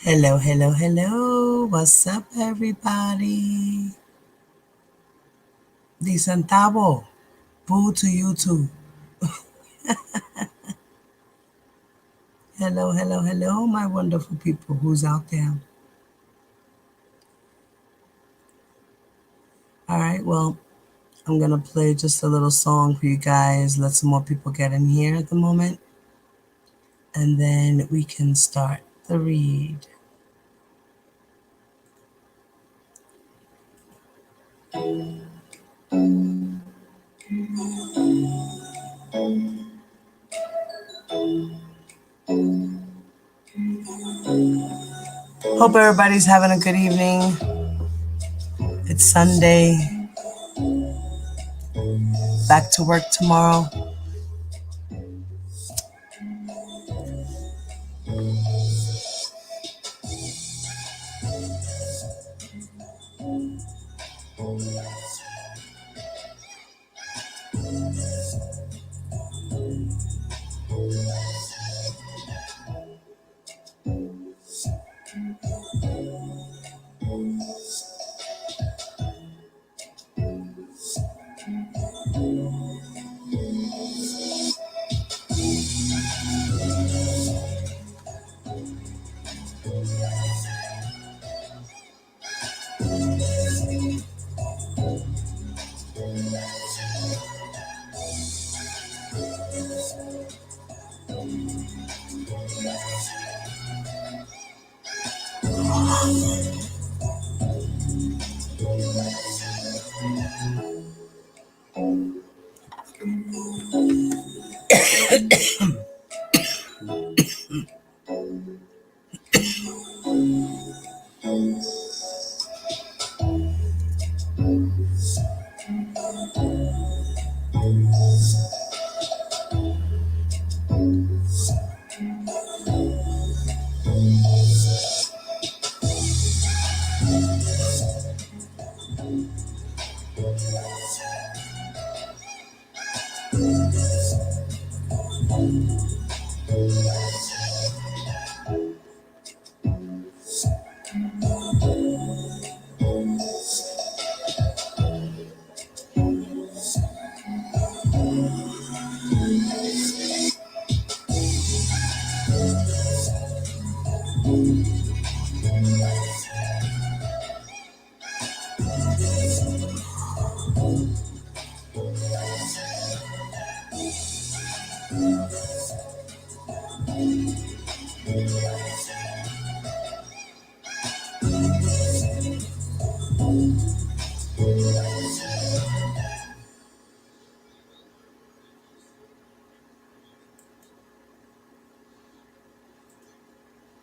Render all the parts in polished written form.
Hello, hello, hello. What's up, everybody? The centavo. Boo to you too. Hello, hello, hello, my wonderful people who's out there. All right, well, I'm going to play just a little song for you guys. Let some more people get in here at the moment. And then we can start the read. Hope everybody's having a good evening. It's Sunday. Back to work tomorrow.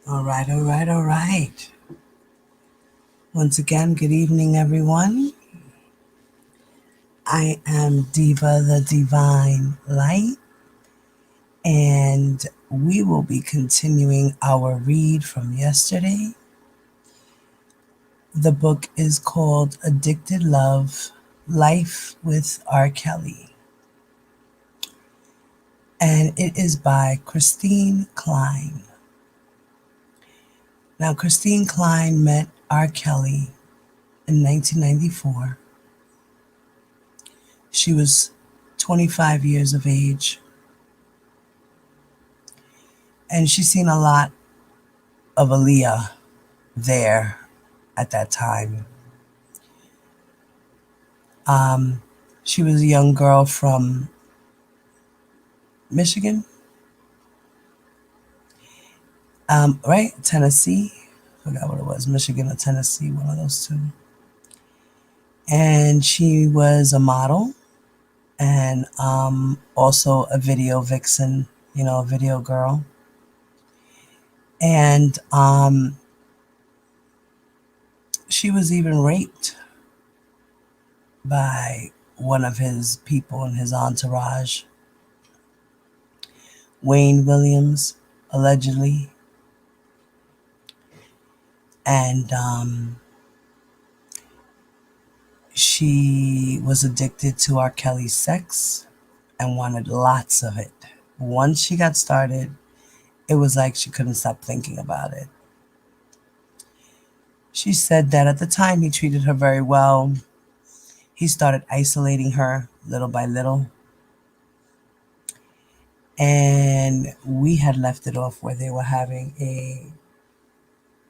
All right, all right, all right. Once again, good evening, everyone. I am Diva, the Divine Light, and we will be continuing our read from yesterday. The book is called Addicted Love, Life with R. Kelly, and it is by Christine Klien. Now, Christine Klien met R. Kelly in 1994. She was 25 years of age, and she's seen a lot of Aaliyah there at that time. She was a young girl from Michigan, right? Tennessee. Forgot what it was, Michigan or Tennessee, one of those two. And she was a model and also a video vixen, a video girl. And she was even raped by one of his people in his entourage, Wayne Williams, allegedly. And she was addicted to R. Kelly's sex and wanted lots of it. Once she got started, it was like she couldn't stop thinking about it. She said that at the time he treated her very well. He started isolating her little by little. And we had left it off where they were having a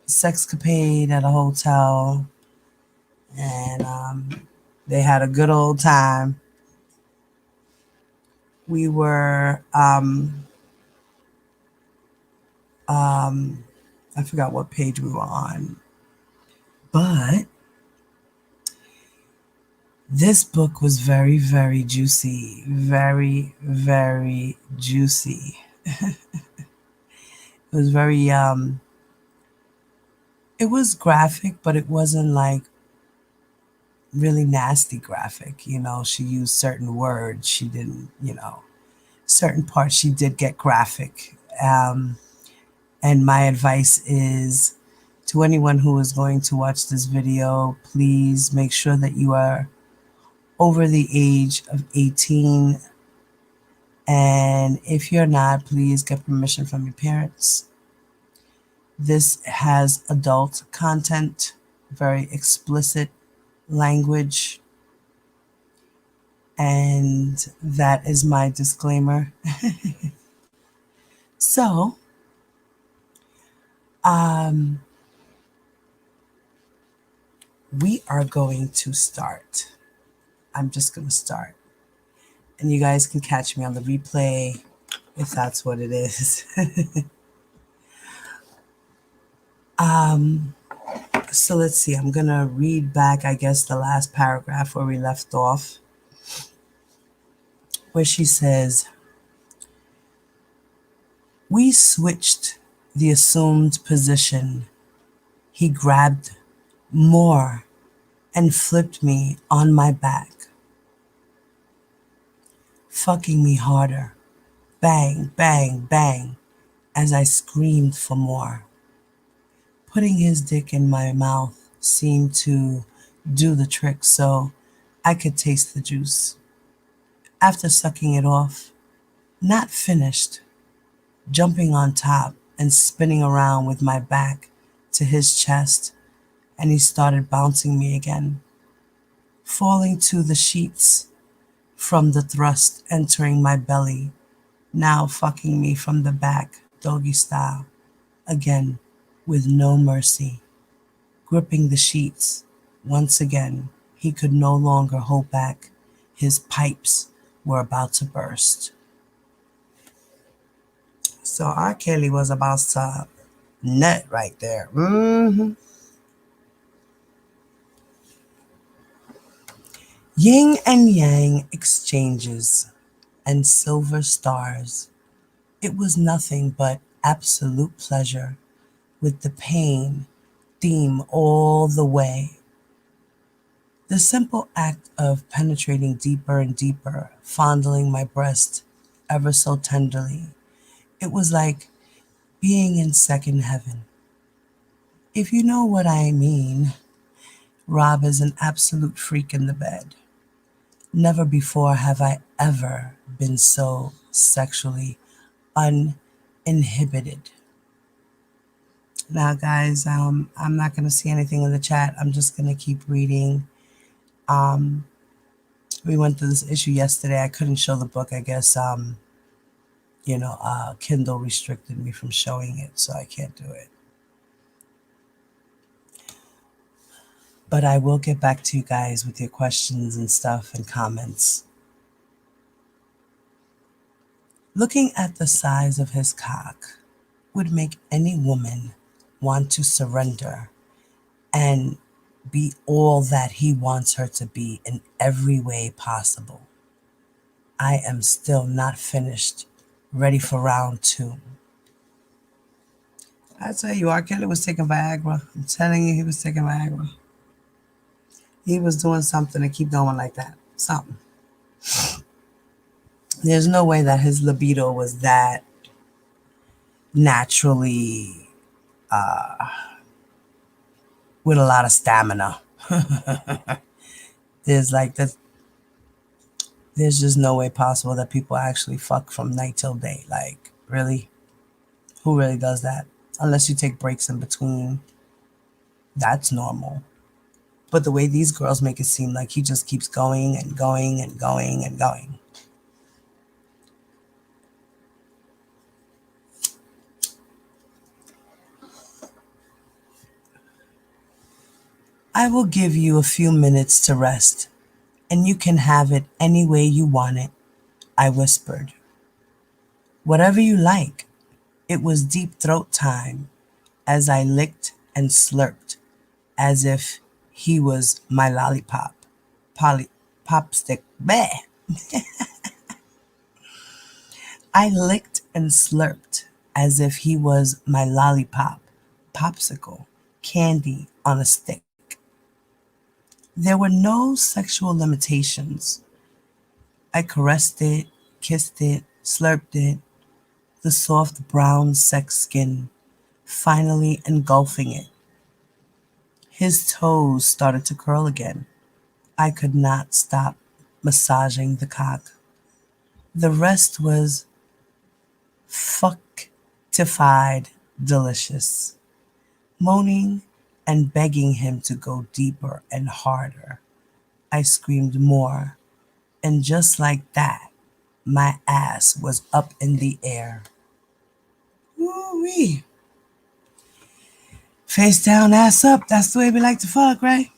sexcapade at a hotel. And they had a good old time. We were, I forgot what page we were on. But this book was very, very juicy. Very, very juicy. It was very, it was graphic, but it wasn't like really nasty graphic. You know, she used certain words. She didn't, certain parts she did get graphic. And my advice is to anyone who is going to watch this video, please make sure that you are over the age of 18. And if you're not, please get permission from your parents. This has adult content, very explicit language. And that is my disclaimer. So, we are going to start. I'm just going to start. And you guys can catch me on the replay if that's what it is. So let's see. I'm going to read back, I guess, the last paragraph where we left off, where she says, "We switched the assumed position. He grabbed more and flipped me on my back, fucking me harder. Bang, bang, bang, as I screamed for more. Putting his dick in my mouth seemed to do the trick so I could taste the juice. After sucking it off, not finished, jumping on top and spinning around with my back to his chest, and he started bouncing me again, falling to the sheets from the thrust entering my belly, now fucking me from the back, doggy style, again with no mercy, gripping the sheets. Once again, he could no longer hold back. His pipes were about to burst." So R. Kelly was about to nut right there. Yin and yang exchanges and silver stars. It was nothing but absolute pleasure, with the pain theme all the way. The simple act of penetrating deeper and deeper, fondling my breast ever so tenderly. It was like being in second heaven. If you know what I mean, Rob is an absolute freak in the bed. Never before have I ever been so sexually uninhibited. Now, guys, I'm not going to see anything in the chat. I'm just going to keep reading. We went through this issue yesterday. I couldn't show the book. I guess, Kindle restricted me from showing it, so I can't do it. But I will get back to you guys with your questions and stuff and comments. Looking at the size of his cock would make any woman want to surrender and be all that he wants her to be in every way possible. I am still not finished, ready for round 2. I tell you, R. Kelly was taking Viagra. I'm telling you, he was taking Viagra. He was doing something to keep going like that. Something. There's no way that his libido was that naturally with a lot of stamina. There's just no way possible that people actually fuck from night till day. Like, really? Who really does that? Unless you take breaks in between. That's normal. But the way these girls make it seem like he just keeps going and going and going and going. I will give you a few minutes to rest, and you can have it any way you want it, I whispered. Whatever you like. It was deep throat time as I licked and slurped as if he was my lollipop. Poly, popstick. Bleh. I licked and slurped as if he was my lollipop, popsicle, candy on a stick. There were no sexual limitations. I caressed it, kissed it, slurped it, the soft brown sex skin, finally engulfing it. His toes started to curl again. I could not stop massaging the cock. The rest was fuctified delicious, moaning and begging him to go deeper and harder. I screamed more, and just like that, my ass was up in the air. Woo-wee. Face down, ass up. That's the way we like to fuck, right?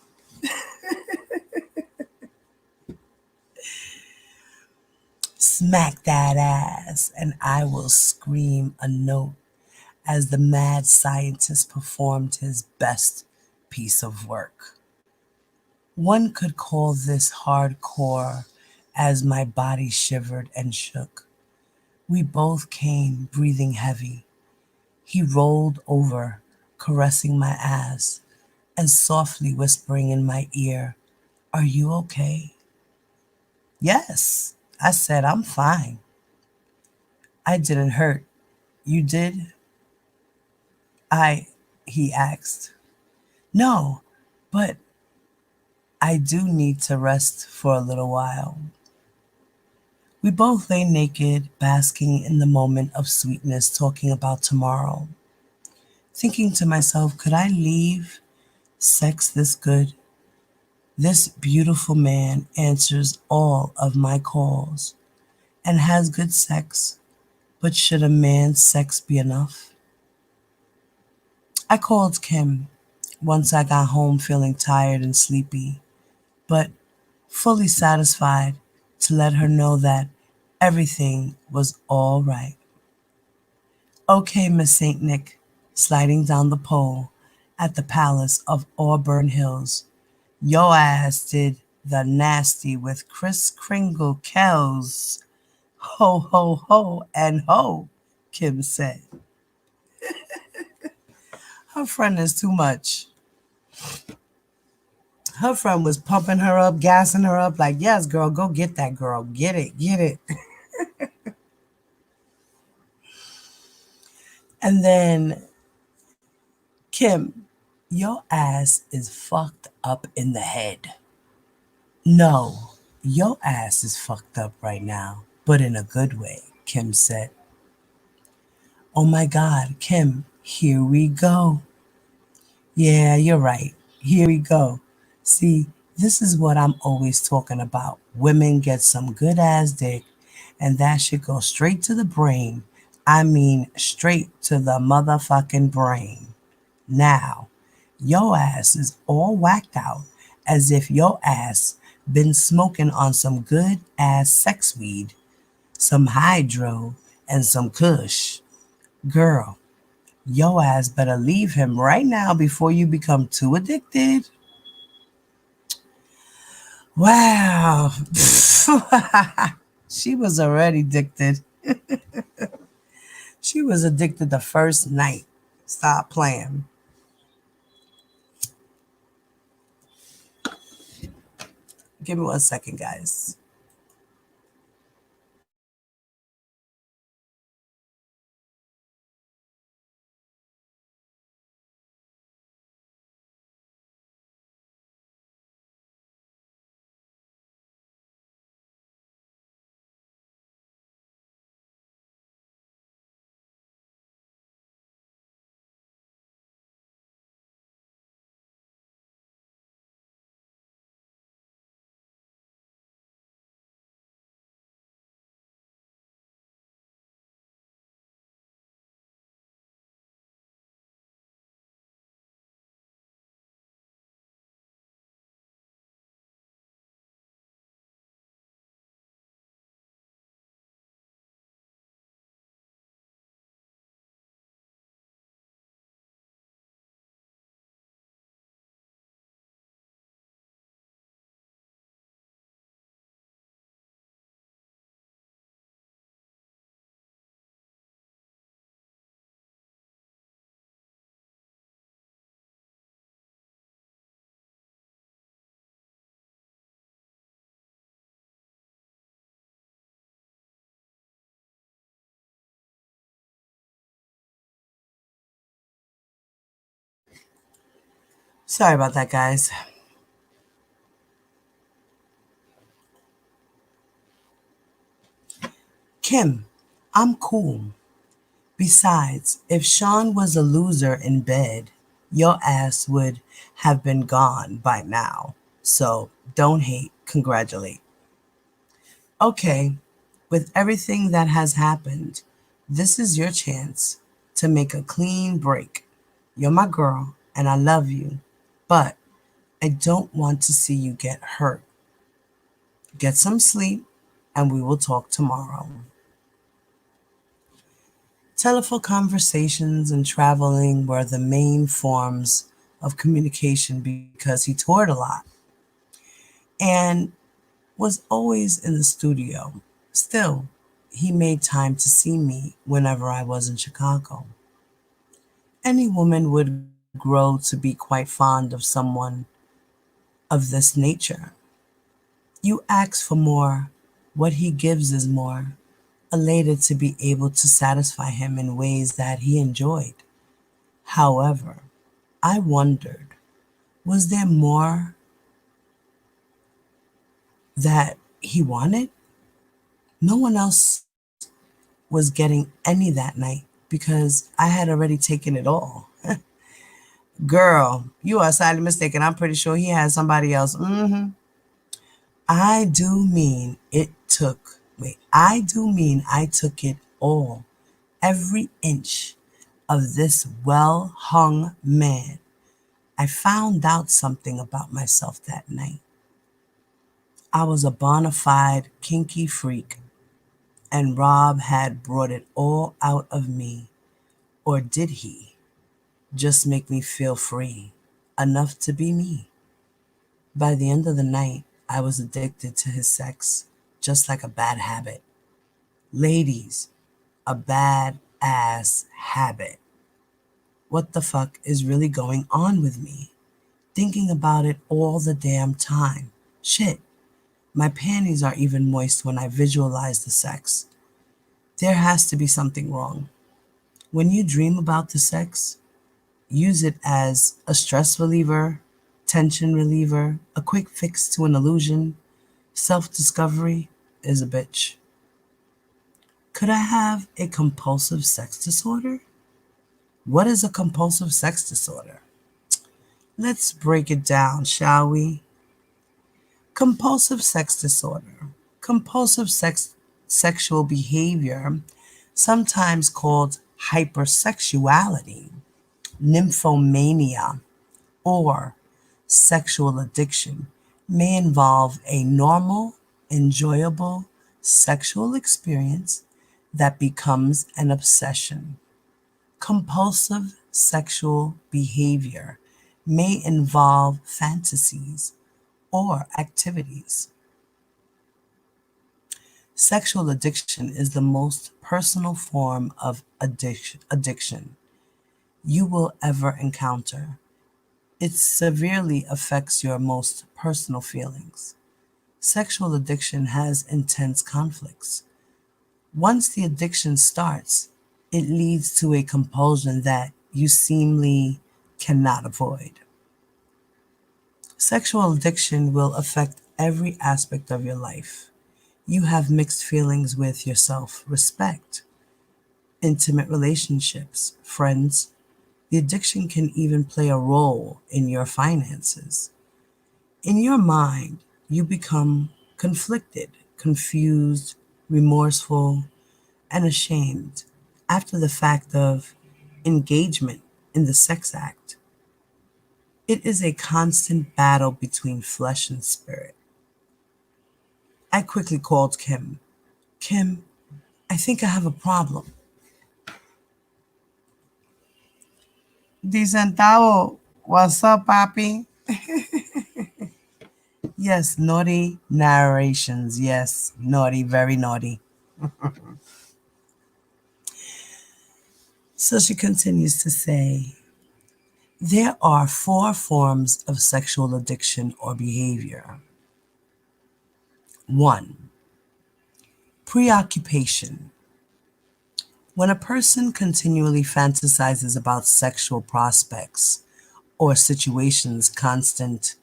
Smack that ass, and I will scream a note as the mad scientist performed his best piece of work. One could call this hardcore as my body shivered and shook. We both came breathing heavy. He rolled over, caressing my ass and softly whispering in my ear, "Are you okay?" "Yes," I said, "I'm fine." "I didn't hurt. You did?" I, he asked. "No, but I do need to rest for a little while." We both lay naked, basking in the moment of sweetness, talking about tomorrow. Thinking to myself, could I leave sex this good? This beautiful man answers all of my calls and has good sex, but should a man's sex be enough? I called Kim once I got home feeling tired and sleepy, but fully satisfied to let her know that everything was all right. "Okay, Miss St. Nick," sliding down the pole at the Palace of Auburn Hills. "Yo ass did the nasty with Kris Kringle Kells. Ho, ho, ho, and ho," Kim said. Her friend is too much. Her friend was pumping her up, gassing her up, like, yes, girl, go get that girl. Get it, get it. And then, "Kim, your ass is fucked up in the head." "No, your ass is fucked up right now, but in a good way," Kim said. "Oh my God, Kim, here we go." "Yeah, you're right. Here we go. See, this is what I'm always talking about. Women get some good ass dick, and that should go straight to the brain. I mean, straight to the motherfucking brain. Now, your ass is all whacked out as if your ass been smoking on some good ass sex weed, some hydro, and some kush. Girl, your ass better leave him right now before you become too addicted." Wow. She was already addicted. She was addicted the first night. Stop playing. Give me 1 second, guys. Sorry about that, guys. Kim, I'm cool. Besides, if Sean was a loser in bed, your ass would have been gone by now. So don't hate, congratulate. Okay, with everything that has happened, this is your chance to make a clean break. You're my girl, and I love you, but I don't want to see you get hurt. Get some sleep, and we will talk tomorrow. Telephone conversations and traveling were the main forms of communication because he toured a lot and was always in the studio. Still, he made time to see me whenever I was in Chicago. Any woman would grow to be quite fond of someone of this nature. You ask for more, what he gives is more, elated to be able to satisfy him in ways that he enjoyed. However, I wondered, was there more that he wanted? No one else was getting any that night because I had already taken it all. Girl, you are sadly mistaken. I'm pretty sure he had somebody else. I do mean it took, wait, I do mean I took it all, every inch of this well hung man. I found out something about myself that night. I was a bona fide kinky freak, and Rob had brought it all out of me. Or did he just make me feel free enough to be me? By the end of the night, I was addicted to his sex, just like a bad habit. Ladies, a bad ass habit. What the fuck is really going on with me? Thinking about it all the damn time. Shit, my panties are even moist when I visualize the sex. There has to be something wrong. When you dream about the sex, use it as a stress reliever, tension reliever, a quick fix to an illusion. Self discovery is a bitch. Could I have a compulsive sex disorder? What is a compulsive sex disorder? Let's break it down, shall we? Compulsive sex disorder. Compulsive sexual behavior, sometimes called hypersexuality, nymphomania, or sexual addiction, may involve a normal, enjoyable sexual experience that becomes an obsession. Compulsive sexual behavior may involve fantasies or activities. Sexual addiction is the most personal form of addiction you will ever encounter. It severely affects your most personal feelings. Sexual addiction has intense conflicts. Once the addiction starts, it leads to a compulsion that you seemingly cannot avoid. Sexual addiction will affect every aspect of your life. You have mixed feelings with your self respect, intimate relationships, friends. The addiction can even play a role in your finances. In your mind, you become conflicted, confused, remorseful, and ashamed after the fact of engagement in the sex act. It is a constant battle between flesh and spirit. I quickly called Kim. Kim, I think I have a problem. Decentavo, what's up, Papi? Yes, naughty narrations. Yes, naughty, very naughty. So she continues to say, there are four forms of sexual addiction or behavior. One, preoccupation. When a person continually fantasizes about sexual prospects or situation's constant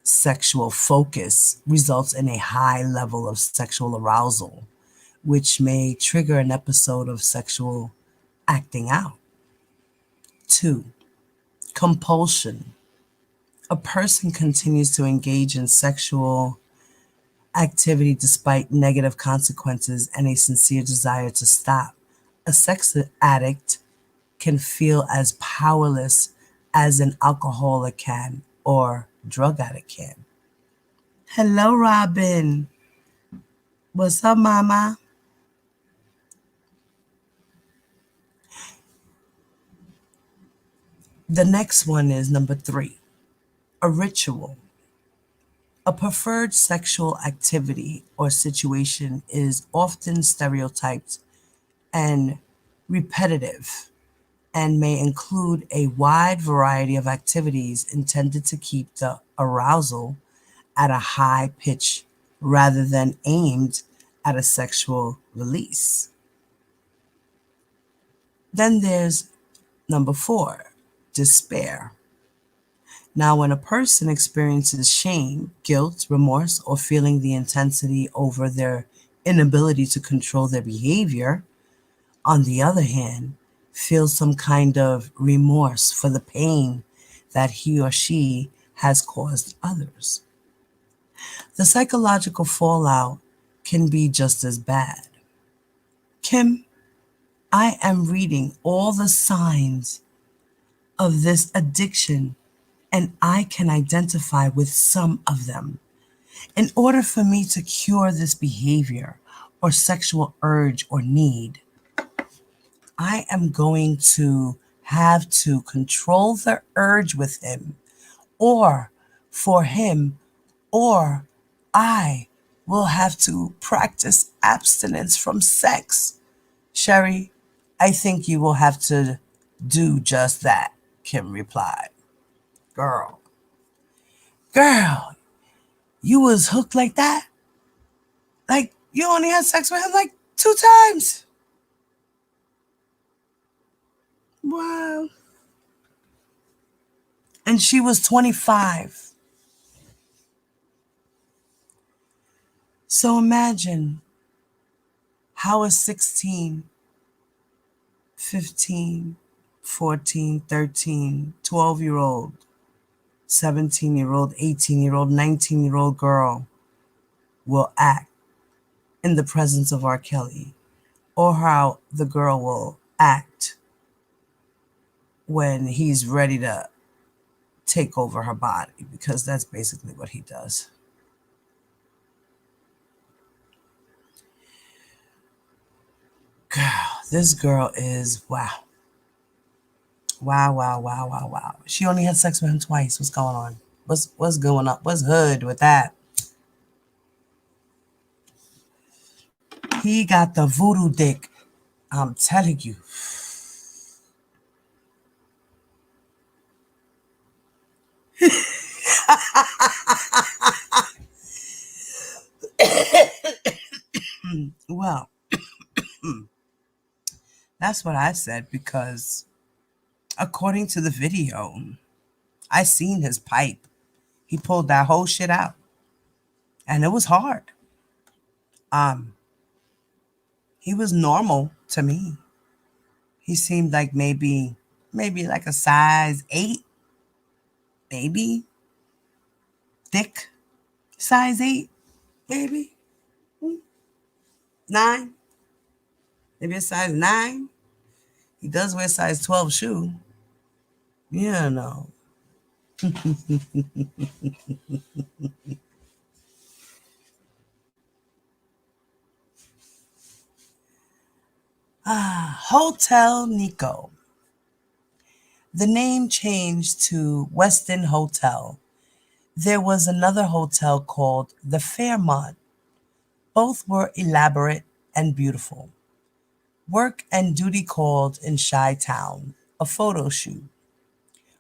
sexual focus results in a high level of sexual arousal, which may trigger an episode of sexual acting out. 2. Compulsion. A person continues to engage in sexual activity despite negative consequences and a sincere desire to stop. A sex addict can feel as powerless as an alcoholic can or drug addict can. Hello, Robin. What's up, mama? The next one is number 3, a ritual. A preferred sexual activity or situation is often stereotyped and repetitive and may include a wide variety of activities intended to keep the arousal at a high pitch rather than aimed at a sexual release. Then there's number 4, despair. Now, when a person experiences shame, guilt, remorse, or feeling the intensity over their inability to control their behavior, on the other hand, feels some kind of remorse for the pain that he or she has caused others. The psychological fallout can be just as bad. Kim, I am reading all the signs of this addiction and I can identify with some of them. In order for me to cure this behavior or sexual urge or need, I am going to have to control the urge with him or for him, or I will have to practice abstinence from sex. Sherry, I think you will have to do just that, Kim replied. Girl, girl, you was hooked like that? Like you only had sex with him like 2 times? Wow. And she was 25. So imagine how a 16, 15, 14, 13, 12-year-old, 17-year-old, 18-year-old, 19-year-old girl will act in the presence of R. Kelly, or how the girl will act when he's ready to take over her body, because that's basically what he does. Girl, this girl is wow. Wow, wow, wow, wow, wow. She only had sex with him twice. What's going on? What's going on? What's hood with that? He got the voodoo dick. I'm telling you. Well, that's what I said because according to the video, I seen his pipe. He pulled that whole shit out. And it was hard. Um, he was normal to me. He seemed like maybe like a size 8, maybe. Thick. Size 8, maybe. 9. Maybe a size 9. He does wear size 12 shoe. Yeah, no. Hotel Nico. The name changed to Westin Hotel. There was another hotel called the Fairmont. Both were elaborate and beautiful. Work and duty called in Chi Town, a photo shoot.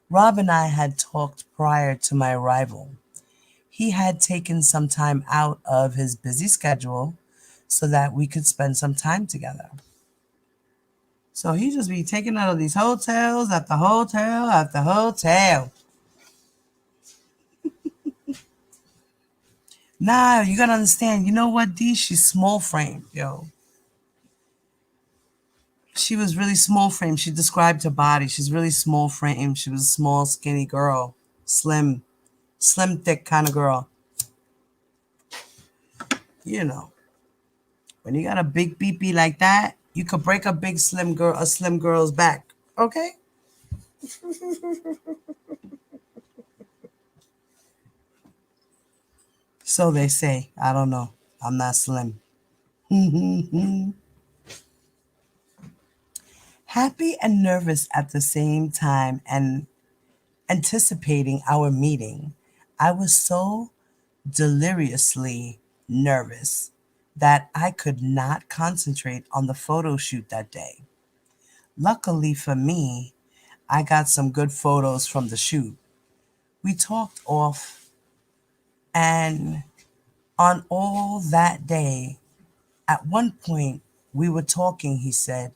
Rob and I had talked prior to my arrival. He had taken some time out of his busy schedule so that we could spend some time together. So he just be taking out of these hotels after hotel after hotel. Nah, you gotta understand. You know what, D? She's small frame, yo. She was really small frame. She described her body. She's really small frame. She was a small, skinny girl. Slim, slim, thick kind of girl. You know, when you got a big BB like that, you could break a slim girl's back. Okay? So they say. I don't know. I'm not slim. Happy and nervous at the same time and anticipating our meeting. I was so deliriously nervous that I could not concentrate on the photo shoot that day. Luckily for me, I got some good photos from the shoot. We talked off, and on all that day, at one point, we were talking. He said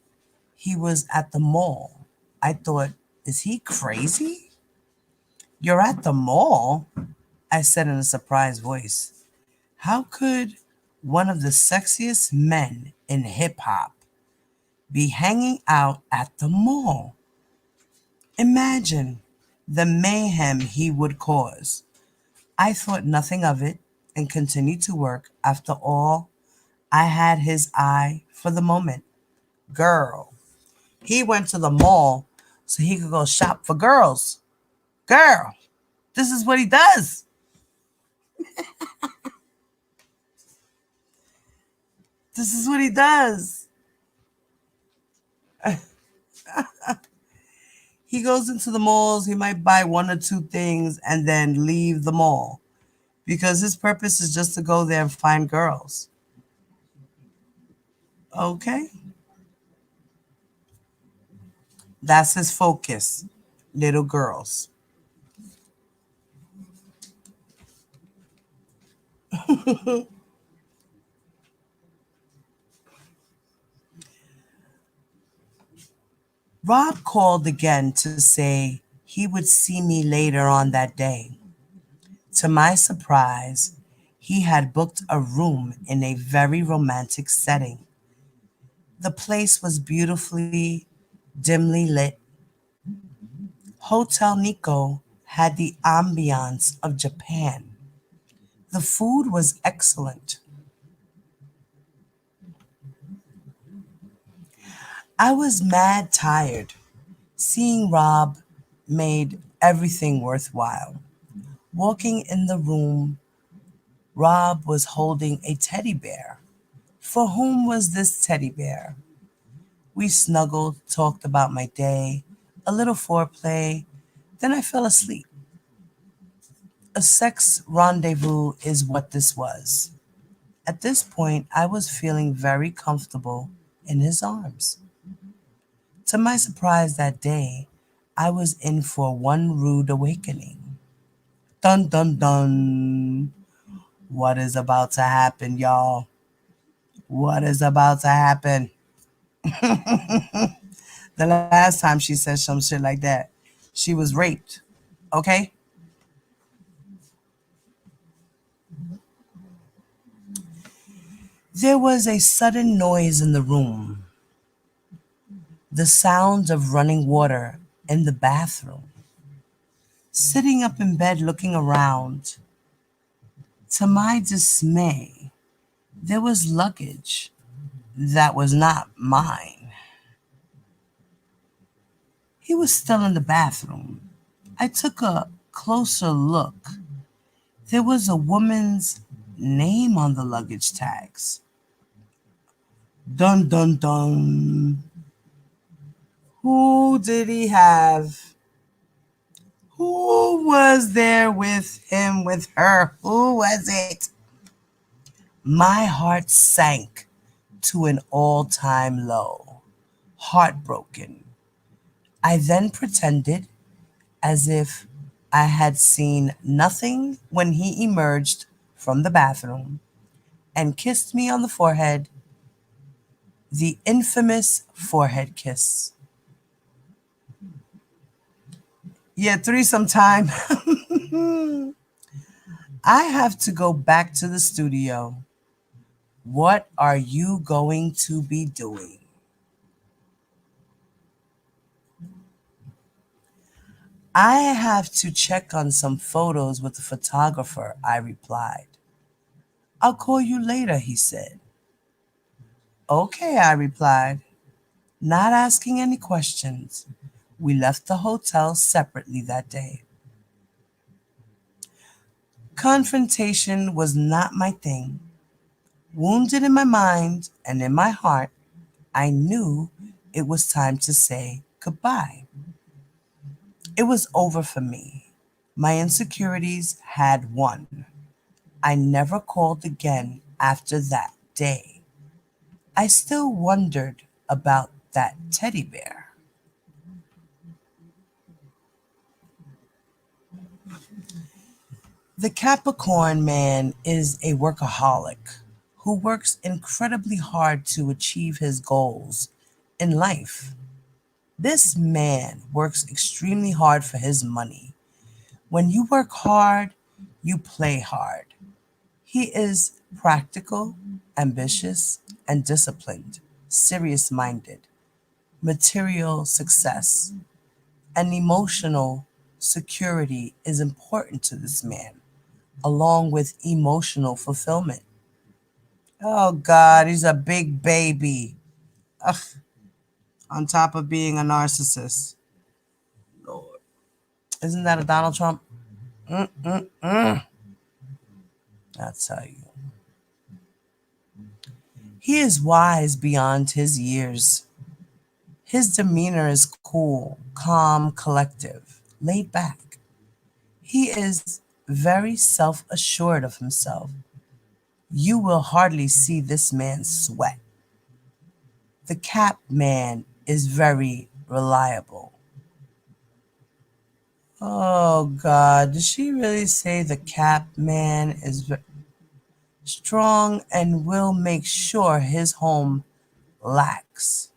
he was at the mall. I thought, is he crazy? You're at the mall? I said in a surprised voice. How could one of the sexiest men in hip hop be hanging out at the mall? Imagine the mayhem he would cause. I thought nothing of it and continued to work. After all, I had his eye for the moment. Girl, he went to the mall so he could go shop for girls. Girl, this is what he does. This is what he does. He goes into the malls, he might buy one or two things and then leave the mall because his purpose is just to go there and find girls. Okay? That's his focus. Little girls. Rob called again to say he would see me later on that day. To my surprise, he had booked a room in a very romantic setting. The place was beautifully, dimly lit. Hotel Nico had the ambiance of Japan. The food was excellent. I was mad tired. Seeing Rob made everything worthwhile. Walking in the room, Rob was holding a teddy bear. For whom was this teddy bear? We snuggled, talked about my day, a little foreplay, then I fell asleep. A sex rendezvous is what this was. At this point, I was feeling very comfortable in his arms. To my surprise that day, I was in for one rude awakening. Dun dun dun. What is about to happen, y'all? What is about to happen? The last time she said some shit like that, she was raped. Okay? There was a sudden noise in the room, the sound of running water in the bathroom. Sitting up in bed looking around, to my dismay, there was luggage that was not mine. He was still in the bathroom. I took a closer look. There was a woman's name on the luggage tags. Dun dun dun. Who did he have? Who was there with him, with her? Who was it? My heart sank to an all time low. Heartbroken. I then pretended as if I had seen nothing when he emerged from the bathroom and kissed me on the forehead. The infamous forehead kiss. Yeah, threesome time. I have to go back to the studio. What are you going to be doing? I have to check on some photos with the photographer, I replied. I'll call you later, he said. Okay, I replied, not asking any questions. We left the hotel separately that day. Confrontation was not my thing. Wounded in my mind and in my heart, I knew it was time to say goodbye. It was over for me. My insecurities had won. I never called again after that day. I still wondered about that teddy bear. The Capricorn man is a workaholic who works incredibly hard to achieve his goals in life. This man works extremely hard for his money. When you work hard, you play hard. He is practical, ambitious, and disciplined, serious minded, material success, and emotional security is important to this man, along with emotional fulfillment. Oh God, he's a big baby. Ugh, on top of being a narcissist. Lord. Isn't that a Donald Trump? Mm-mm-mm. I tell you. He is wise beyond his years. His demeanor is cool, calm, collective, laid back. He is very self assured of himself. You will hardly see this man sweat. The cap man is very reliable. Oh God, did she really say the cap man is strong and will make sure his home lacks,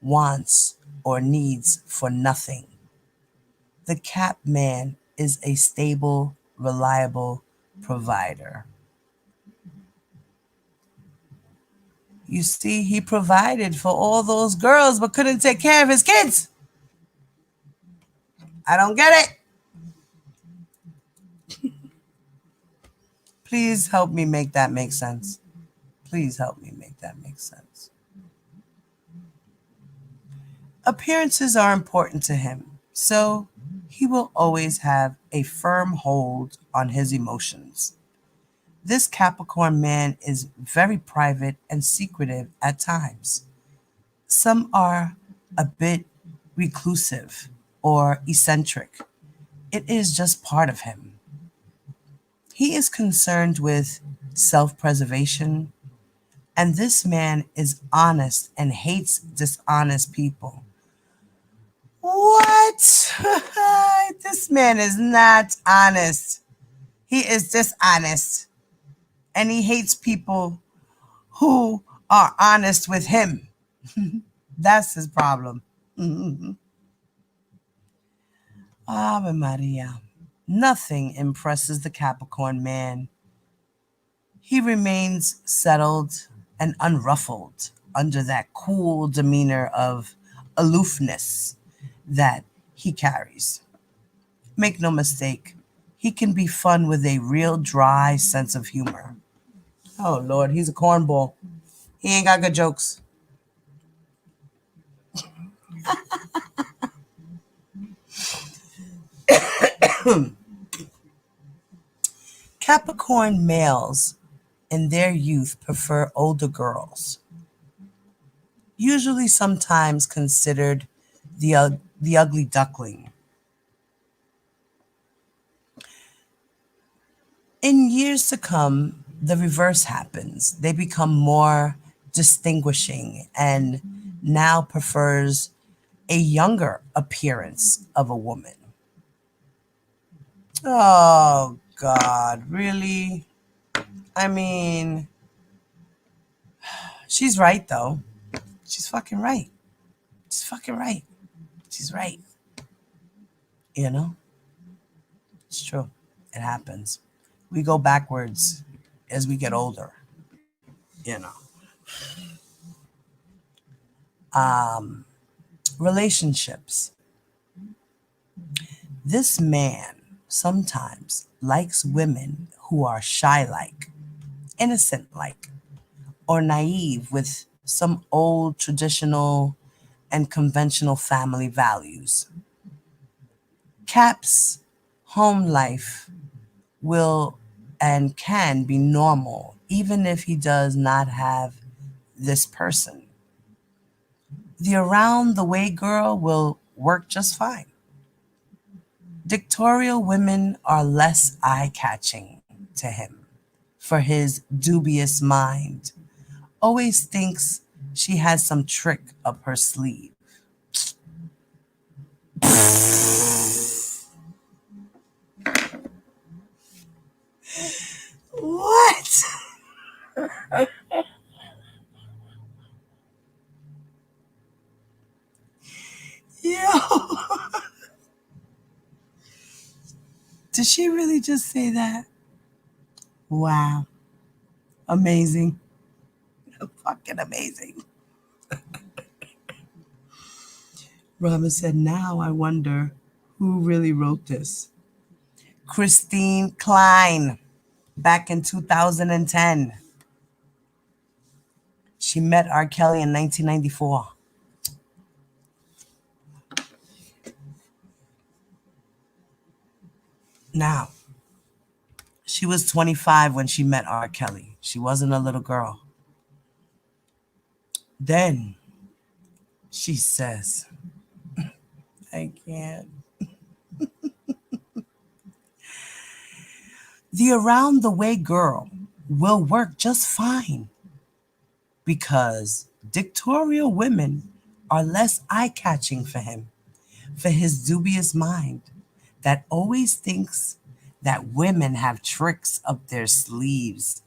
wants, or needs for nothing? The cap man is a stable, reliable provider. You see, he provided for all those girls but couldn't take care of his kids. I don't get it. Please help me make that make sense. Please help me make that make sense. Appearances are important to him, so he will always have a firm hold on his emotions. This Capricorn man is very private and secretive at times. Some are a bit reclusive or eccentric. It is just part of him. He is concerned with self preservation, and this man is honest and hates dishonest people. What? This man is not honest. He is dishonest, and he hates people who are honest with him. That's his problem. Ave Maria. Nothing impresses the Capricorn man. He remains settled and unruffled under that cool demeanor of aloofness that he carries. Make no mistake, he can be fun with a real dry sense of humor. Oh Lord, he's a cornball. He ain't got good jokes. Capricorn males in their youth prefer older girls, usually sometimes considered the ugly duckling. In years to come, the reverse happens. They become more distinguishing and now prefers a younger appearance of a woman. Oh God, really? I mean, she's right though. she's fucking right. She's fucking right. She's right. You know? It's true. It happens. We go backwards as we get older. You know. Um, Relationships. This man sometimes likes women who are shy like, innocent like, or naive with some old traditional and conventional family values. Cap's home life will and can be normal even if he does not have this person. The around the way girl will work just fine. Dictatorial women are less eye catching to him, for his dubious mind always thinks she has some trick up her sleeve. What? Yo, did she really just say that? Wow. Amazing. Fucking amazing. Robin said, now I wonder who really wrote this. Christine Klien, back in 2010. She met R. Kelly in 1994. Now, she was 25 when she met R. Kelly. She wasn't a little girl. Then she says, I can't. The around the way girl will work just fine because dictatorial women are less eye catching for him, for his dubious mind that always thinks that women have tricks up their sleeves.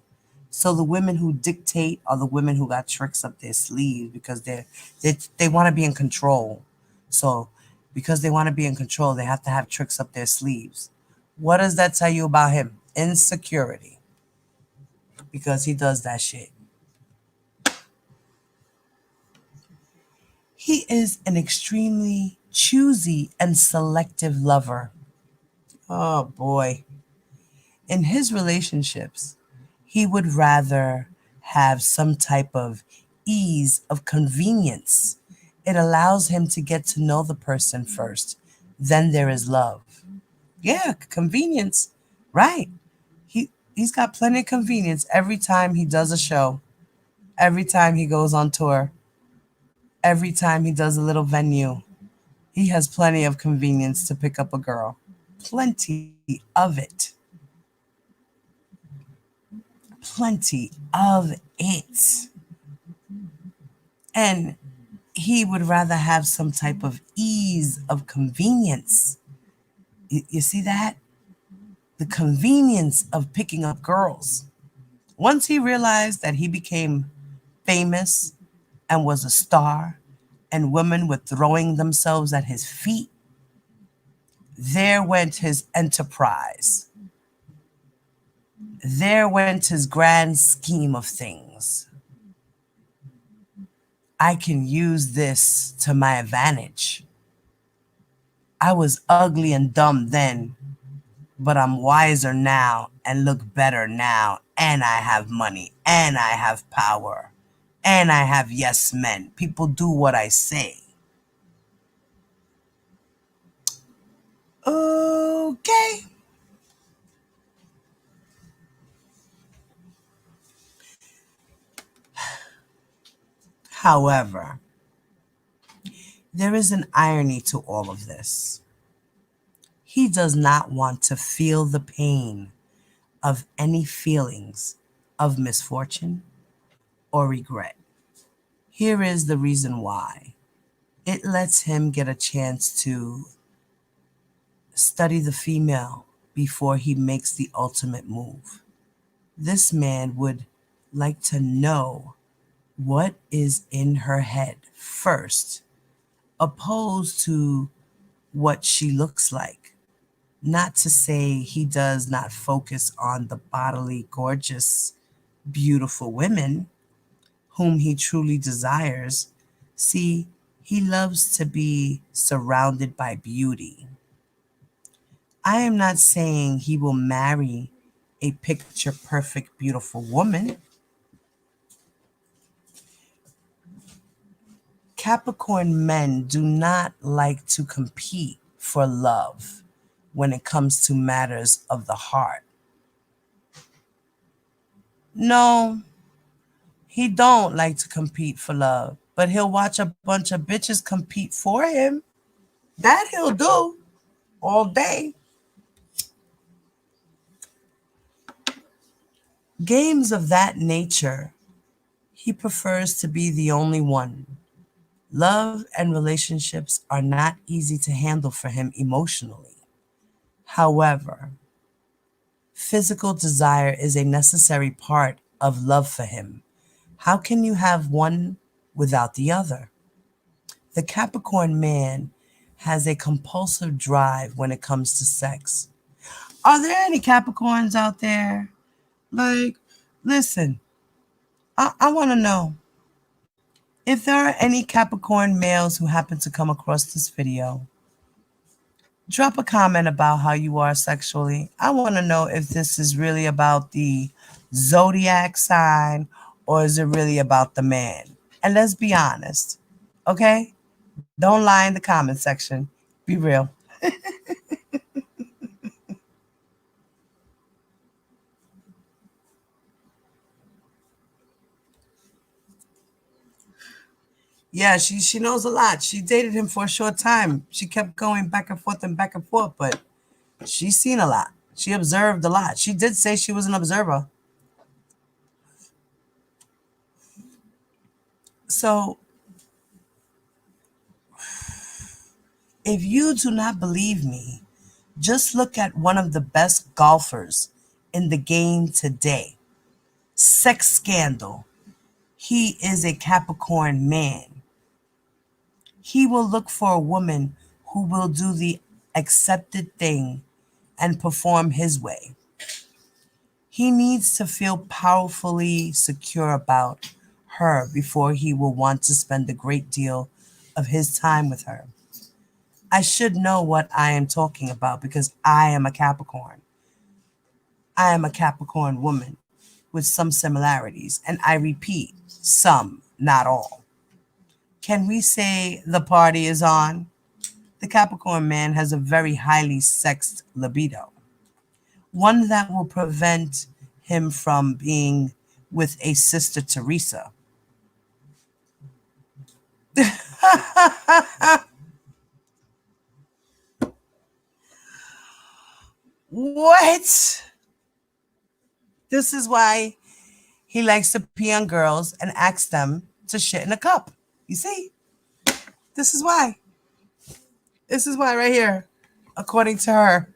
So the women who dictate are the women who got tricks up their sleeves because they want to be in control. So because they want to be in control, they have to have tricks up their sleeves. What does that tell you about him? Insecurity. Because he does that shit. He is an extremely choosy and selective lover. Oh boy. In his relationships, he would rather have some type of ease of convenience. It allows him to get to know the person first. Then there is love. Yeah, convenience. Right. He's got plenty of convenience every time he does a show, every time he goes on tour, every time he does a little venue. He has plenty of convenience to pick up a girl. Plenty of it. Plenty of it. And he would rather have some type of ease of convenience. You see that? The convenience of picking up girls. Once he realized that he became famous and was a star, and women were throwing themselves at his feet, there went his enterprise. There went his grand scheme of things. I can use this to my advantage. I was ugly and dumb then, but I'm wiser now and look better now, and I have money, and I have power, and I have yes men. People do what I say. Okay. However, there is an irony to all of this. He does not want to feel the pain of any feelings of misfortune or regret. Here is the reason why. It lets him get a chance to study the female before he makes the ultimate move. This man would like to know what is in her head first, opposed to what she looks like. Not to say he does not focus on the bodily, gorgeous, beautiful women whom he truly desires. See, he loves to be surrounded by beauty. I am not saying he will marry a picture perfect, beautiful woman. Capricorn men do not like to compete for love when it comes to matters of the heart. No, he don't like to compete for love, but he'll watch a bunch of bitches compete for him. That he'll do all day. Games of that nature, he prefers to be the only one. Love and relationships are not easy to handle for him emotionally. However, physical desire is a necessary part of love for him. How can you have one without the other? The Capricorn man has a compulsive drive when it comes to sex. Are there any Capricorns out there? Like, listen, I want to know if there are any Capricorn males who happen to come across this video. Drop a comment about how you are sexually. I want to know if this is really about the zodiac sign or is it really about the man? And let's be honest, okay? Don't lie in the comment section. Be real. Yeah, she knows a lot. She dated him for a short time. She kept going back and forth, but she's seen a lot. She observed a lot. She did say she was an observer. So, if you do not believe me, just look at one of the best golfers in the game today. Sex scandal. He is a Capricorn man. He will look for a woman who will do the accepted thing and perform his way. He needs to feel powerfully secure about her before he will want to spend a great deal of his time with her. I should know what I am talking about because I am a Capricorn. I am a Capricorn woman with some similarities, and I repeat, some, not all. Can we say the party is on? The Capricorn man has a very highly sexed libido, one that will prevent him from being with a Sister Teresa. What? This is why he likes to pee on girls and ask them to shit in a cup. You see? This is why. This is why right here, according to her.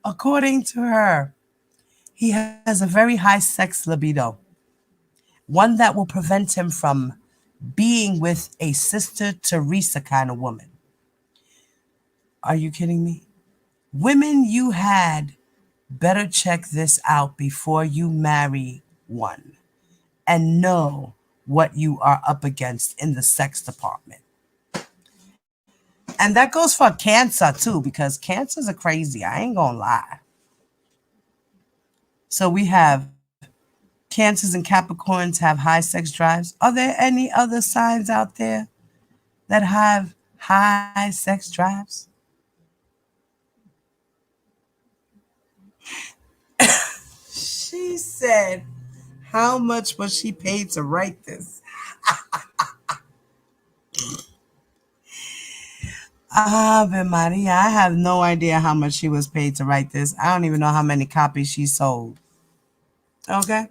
According to her, he has a very high sex libido, one that will prevent him from being with a Sister Teresa kind of woman. Are you kidding me? Women you had better check this out before you marry one and know what you are up against in the sex department. And that goes for Cancer too, because Cancers are crazy. I ain't gonna lie. So we have Cancers and Capricorns have high sex drives. Are there any other signs out there that have high sex drives? She said, how much was she paid to write this? Ave Maria, I have no idea how much she was paid to write this. I don't even know how many copies she sold. Okay?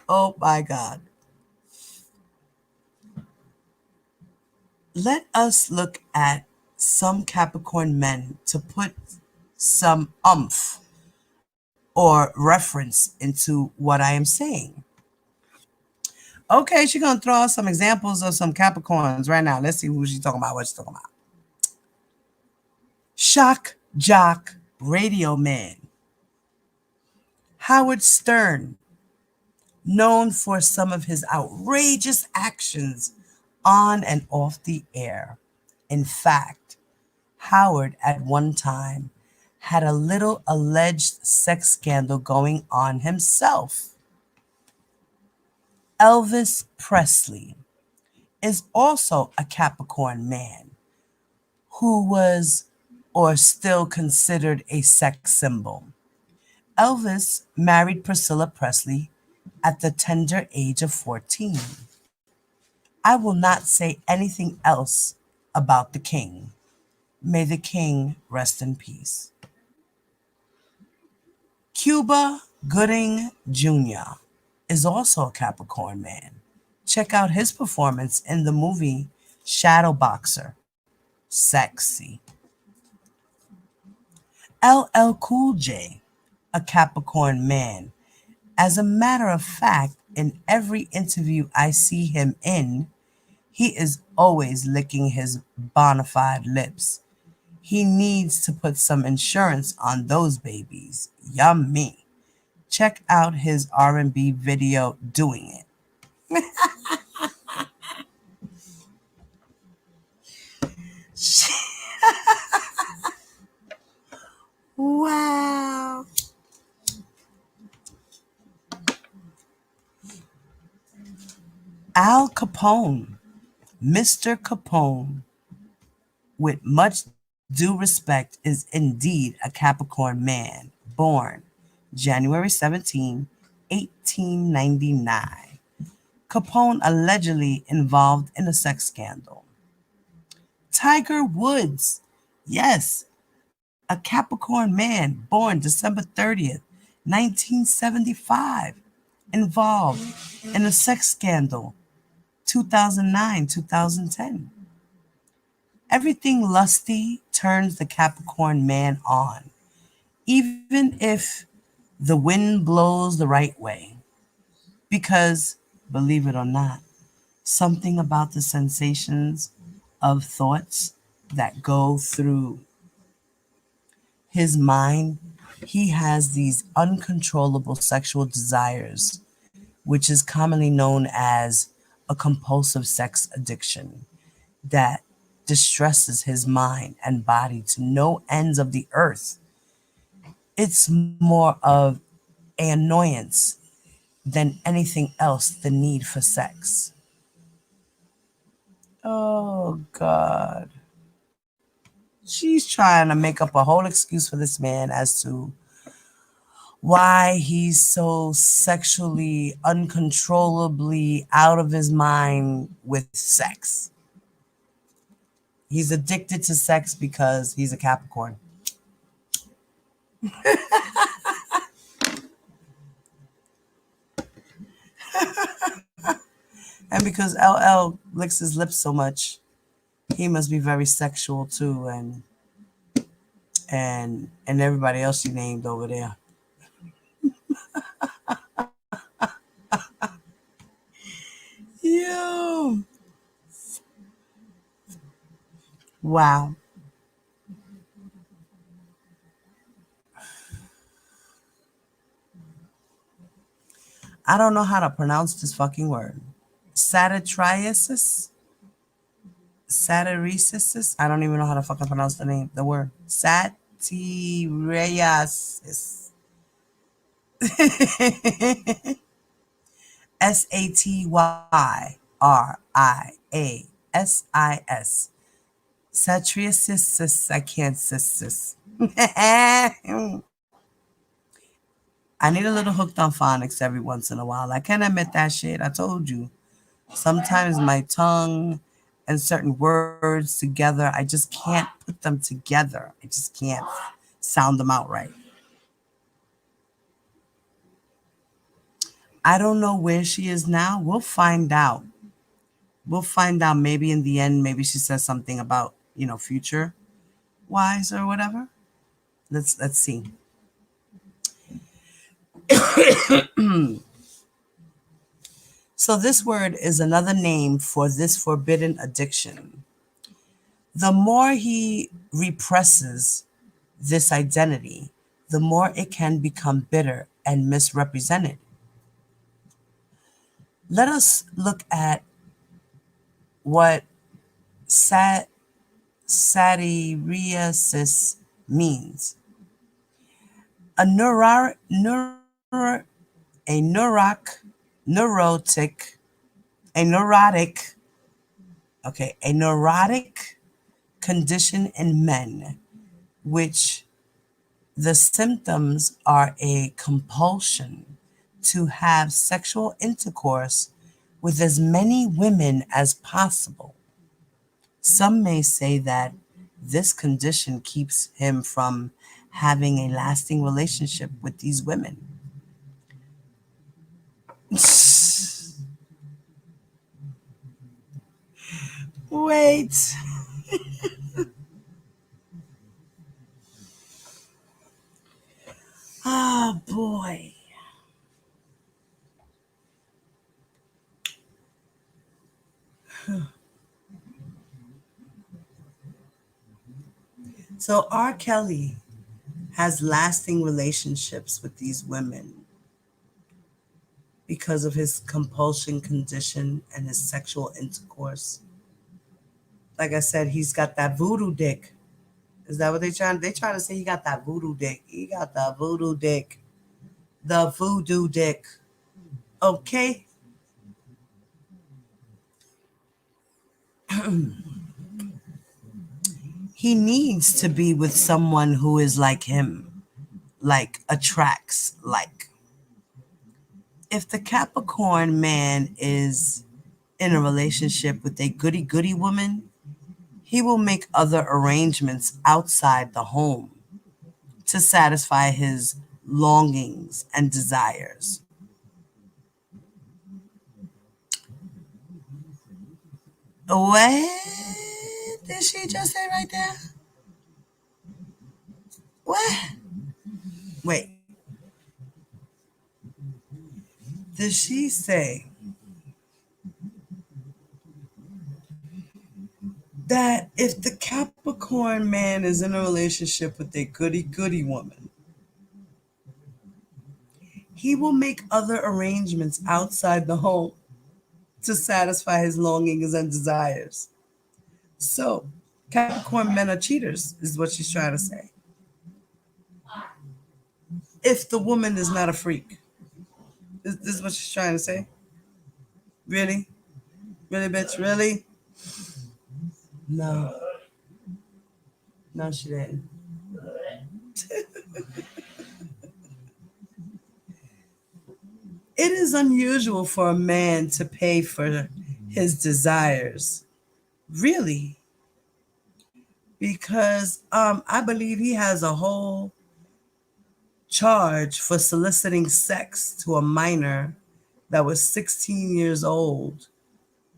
Oh my God. Let us look at some Capricorn men to put some oomph or reference into what I am saying. Okay, she's gonna throw out some examples of some Capricorns right now. Let's see who she's talking about, what she's talking about. Shock Jock Radio Man. Howard Stern, known for some of his outrageous actions on and off the air. In fact, Howard at one time had a little alleged sex scandal going on himself. Elvis Presley is also a Capricorn man who was or still considered a sex symbol. Elvis married Priscilla Presley at the tender age of 14. I will not say anything else about the king. May the king rest in peace. Cuba Gooding Jr. is also a Capricorn man. Check out his performance in the movie Shadow Boxer. Sexy. LL Cool J, a Capricorn man. As a matter of fact, in every interview I see him in, he is always licking his bona fide lips. He needs to put some insurance on those babies. Yummy. Check out his R&B video doing it. Wow. Al Capone, Mr. Capone, with much due respect, is indeed a Capricorn man, born January 17, 1899. Capone allegedly involved in a sex scandal. Tiger Woods, yes, a Capricorn man, born December 30th, 1975, involved in a sex scandal 2009, 2010. Everything lusty turns the Capricorn man on, even if the wind blows the right way. Because, believe it or not, something about the sensations of thoughts that go through his mind, he has these uncontrollable sexual desires, which is commonly known as a compulsive sex addiction that distresses his mind and body to no ends of the earth. It's more of an annoyance than anything else, the need for sex. Oh, God. She's trying to make up a whole excuse for this man as to why he's so sexually uncontrollably out of his mind with sex. He's addicted to sex because he's a Capricorn. And because LL licks his lips so much, he must be very sexual too, and everybody else you named over there. Yo. Wow. I don't know how to pronounce this fucking word. Satyriasis? Satyriasis? I don't even know how to fucking pronounce the word. Satyriasis. Satyriasis. Satyriasis. I can't sis. I need a little hooked on phonics every once in a while. I can't admit that shit. I told you. Sometimes my tongue and certain words together, I just can't put them together. I just can't sound them out right. I don't know where she is now. We'll find out. We'll find out. Maybe in the end, maybe she says something about, future wise or whatever. Let's see. So this word is another name for this forbidden addiction. The more he represses this identity, the more it can become bitter and misrepresented. Let us look at what satyriasis means. A a neurotic, a neurotic, a neurotic condition in men, which the symptoms are a compulsion to have sexual intercourse with as many women as possible. Some may say that this condition keeps him from having a lasting relationship with these women. Wait. Oh boy. So R. Kelly has lasting relationships with these women because of his compulsion condition and his sexual intercourse. Like I said, he's got that voodoo dick. Is that what they trying to say? He got that voodoo dick. He got the voodoo dick. The voodoo dick. Okay? He needs to be with someone who is like him, like attracts like. If the Capricorn man is in a relationship with a goody goody woman, he will make other arrangements outside the home to satisfy his longings and desires. What did she just say right there? What? Wait, did she say that if the Capricorn man is in a relationship with a goody goody woman, he will make other arrangements outside the home to satisfy his longings and desires? So, Capricorn men are cheaters, is what she's trying to say. If the woman is not a freak, this is what she's trying to say. Really? Really, bitch? Really? No. No, she didn't. It is unusual for a man to pay for his desires. Really? Because I believe he has a whole charge for soliciting sex to a minor that was 16 years old.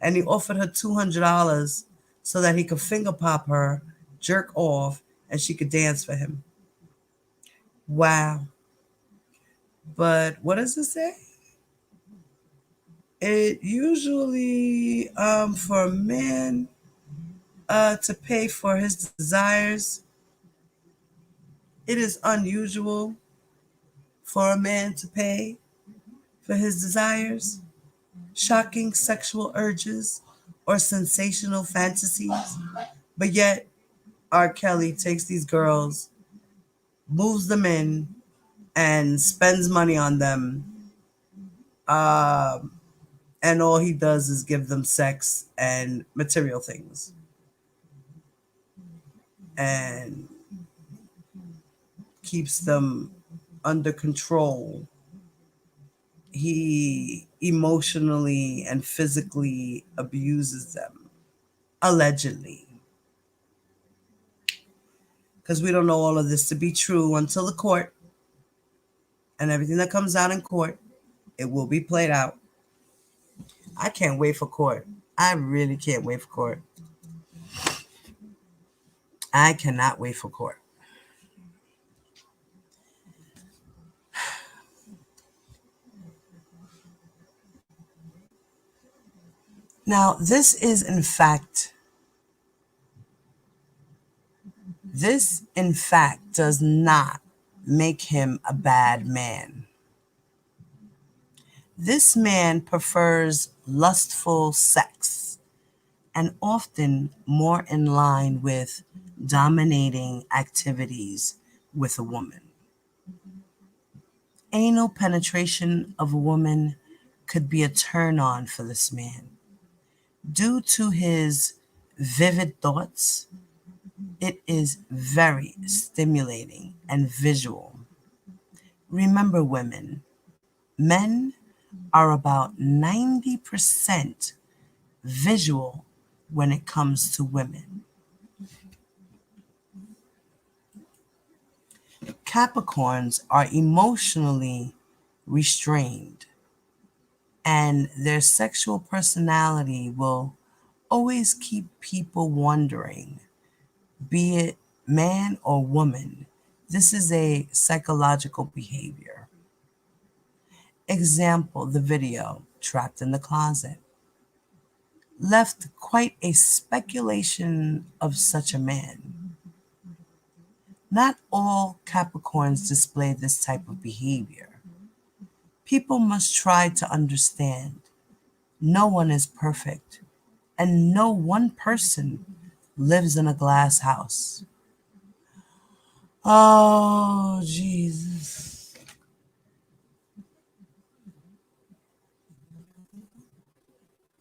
And he offered her $200 so that he could finger pop her, jerk off, and she could dance for him. Wow. But what does it say? It usually, for a man to pay for his desires, it is unusual for a man to pay for his desires, shocking sexual urges, or sensational fantasies. But yet, R. Kelly takes these girls, moves them in, and spends money on them. And all he does is give them sex and material things. And keeps them under control. He emotionally and physically abuses them, allegedly. Because we don't know all of this to be true until the court, and everything that comes out in court, it will be played out. I can't wait for court. I really can't wait for court. I cannot wait for court. Now, this in fact does not make him a bad man. This man prefers lustful sex and often more in line with dominating activities with a woman. Anal penetration of a woman could be a turn on for this man. Due to his vivid thoughts, it is very stimulating and visual. Remember, women, men are about 90% visual when it comes to women. Capricorns are emotionally restrained, and their sexual personality will always keep people wondering, be it man or woman. This is a psychological behavior. Example, the video, Trapped in the Closet, left quite a speculation of such a man. Not all Capricorns display this type of behavior. People must try to understand no one is perfect, and no one person lives in a glass house. Oh, Jesus.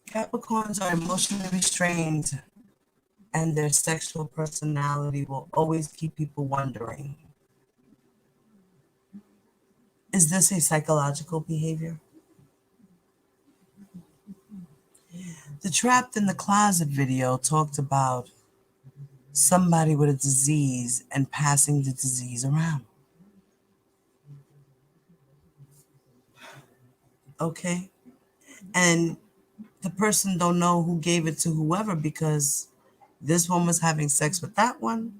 Capricorns are emotionally restrained, and their sexual personality will always keep people wondering, is this a psychological behavior? The Trapped in the Closet video talked about somebody with a disease and passing the disease around. Okay? And the person don't know who gave it to whoever, because this one was having sex with that one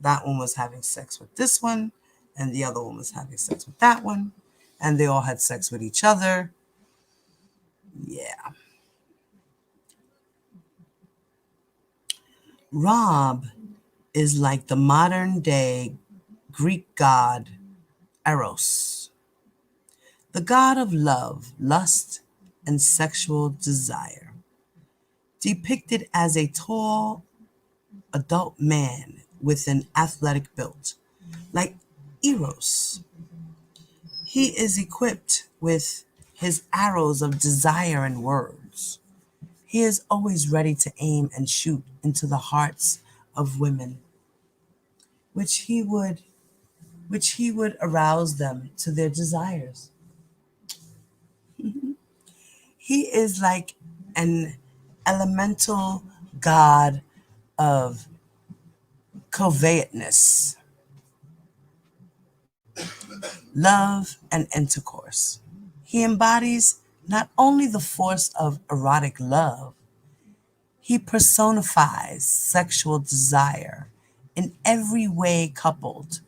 was having sex with this one, and the other one was having sex with that one, and they all had sex with each other. Yeah. Rob is like the modern day Greek god Eros, the god of love, lust, and sexual desire, depicted as a tall adult man with an athletic build, like Eros. He is equipped with his arrows of desire and words. He is always ready to aim and shoot into the hearts of women, which he would arouse them to their desires. He is like an elemental god of covetous love and intercourse. He embodies not only the force of erotic love, he personifies sexual desire in every way, coupled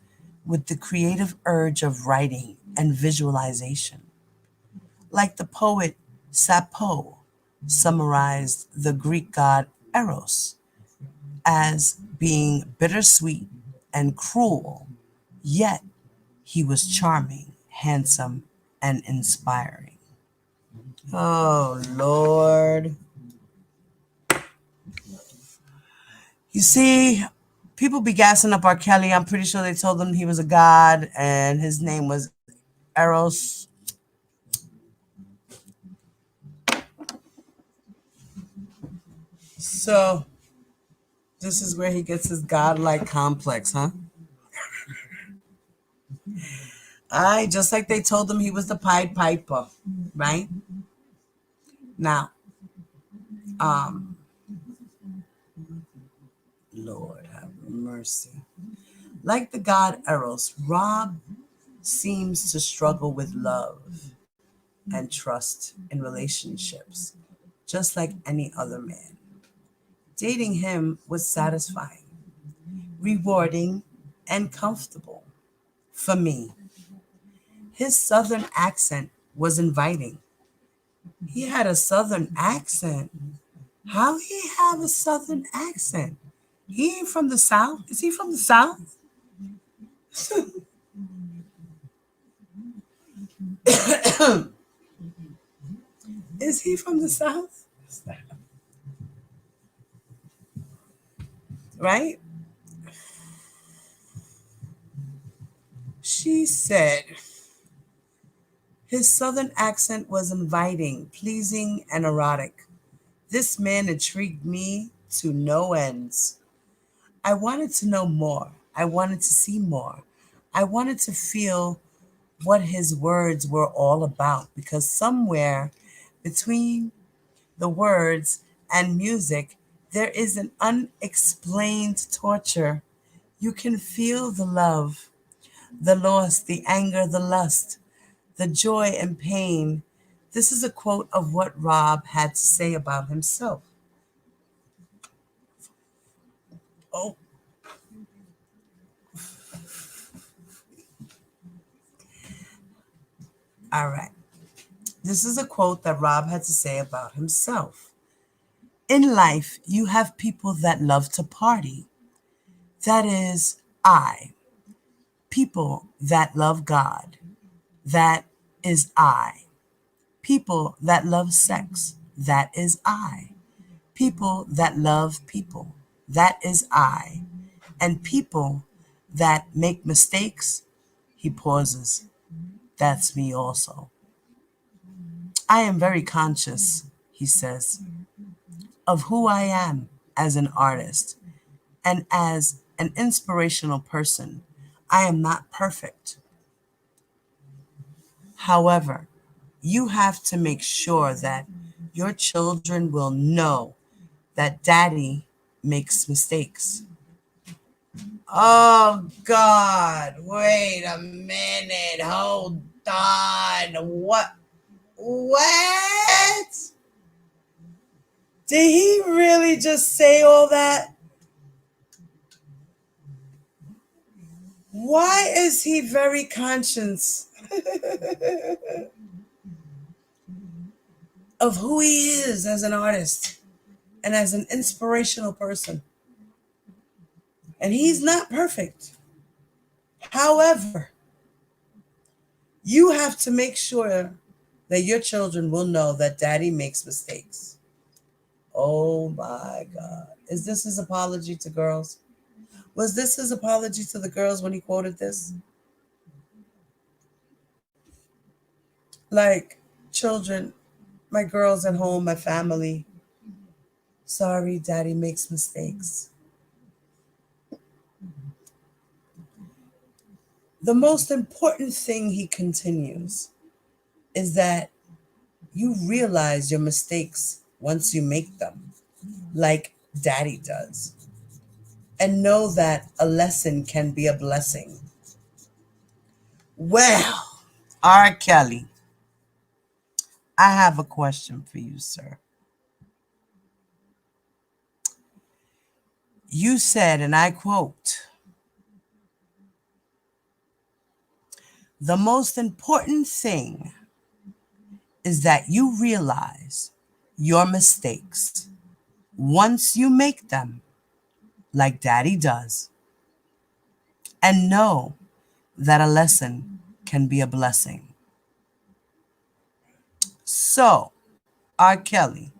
with the creative urge of writing and visualization. Like the poet Sappho summarized the Greek god Eros as being bittersweet and cruel, yet he was charming, handsome, and inspiring. Oh, Lord. You see, people be gassing up R. Kelly. I'm pretty sure they told him he was a god and his name was Eros. So, this is where he gets his godlike complex, huh? Just like they told him he was the Pied Piper, right? Now, um, Lord have mercy. Like the god Eros, Rob seems to struggle with love and trust in relationships, just like any other man. Dating him was satisfying, rewarding, and comfortable. For me, his southern accent was inviting. He had a southern accent. How he have a southern accent? He ain't from the South. Is he from the South? Is he from the South? Right? She said his southern accent was inviting, pleasing, and erotic. This man intrigued me to no ends. I wanted to know more. I wanted to see more. I wanted to feel what his words were all about because somewhere between the words and music, there is an unexplained torture. You can feel the love, the loss, the anger, the lust, the joy and pain. This is a quote of what Rob had to say about himself. Oh, all right. This is a quote that Rob had to say about himself. In life, you have people that love to party. That is I. People that love God. That is I. People that love sex. That is I. People that love people. That is I. And people that make mistakes, he pauses. That's me also. I am very conscious, he says, of who I am as an artist and as an inspirational person. I am not perfect. However, you have to make sure that your children will know that daddy makes mistakes. Oh, God. Wait a minute. Hold on. What? What? Did he really just say all that? Why is he very conscious of who he is as an artist and as an inspirational person? And he's not perfect. However, you have to make sure that your children will know that daddy makes mistakes. Oh my God. Is this his apology to girls? Was this his apology to the girls when he quoted this? Like, children, my girls at home, my family, sorry, daddy makes mistakes. The most important thing, he continues, is that you realize your mistakes once you make them, like daddy does, and know that a lesson can be a blessing. Well, R. Kelly, I have a question for you, sir. You said, and I quote, the most important thing is that you realize your mistakes once you make them, like daddy does, and know that a lesson can be a blessing. So, R. Kelly,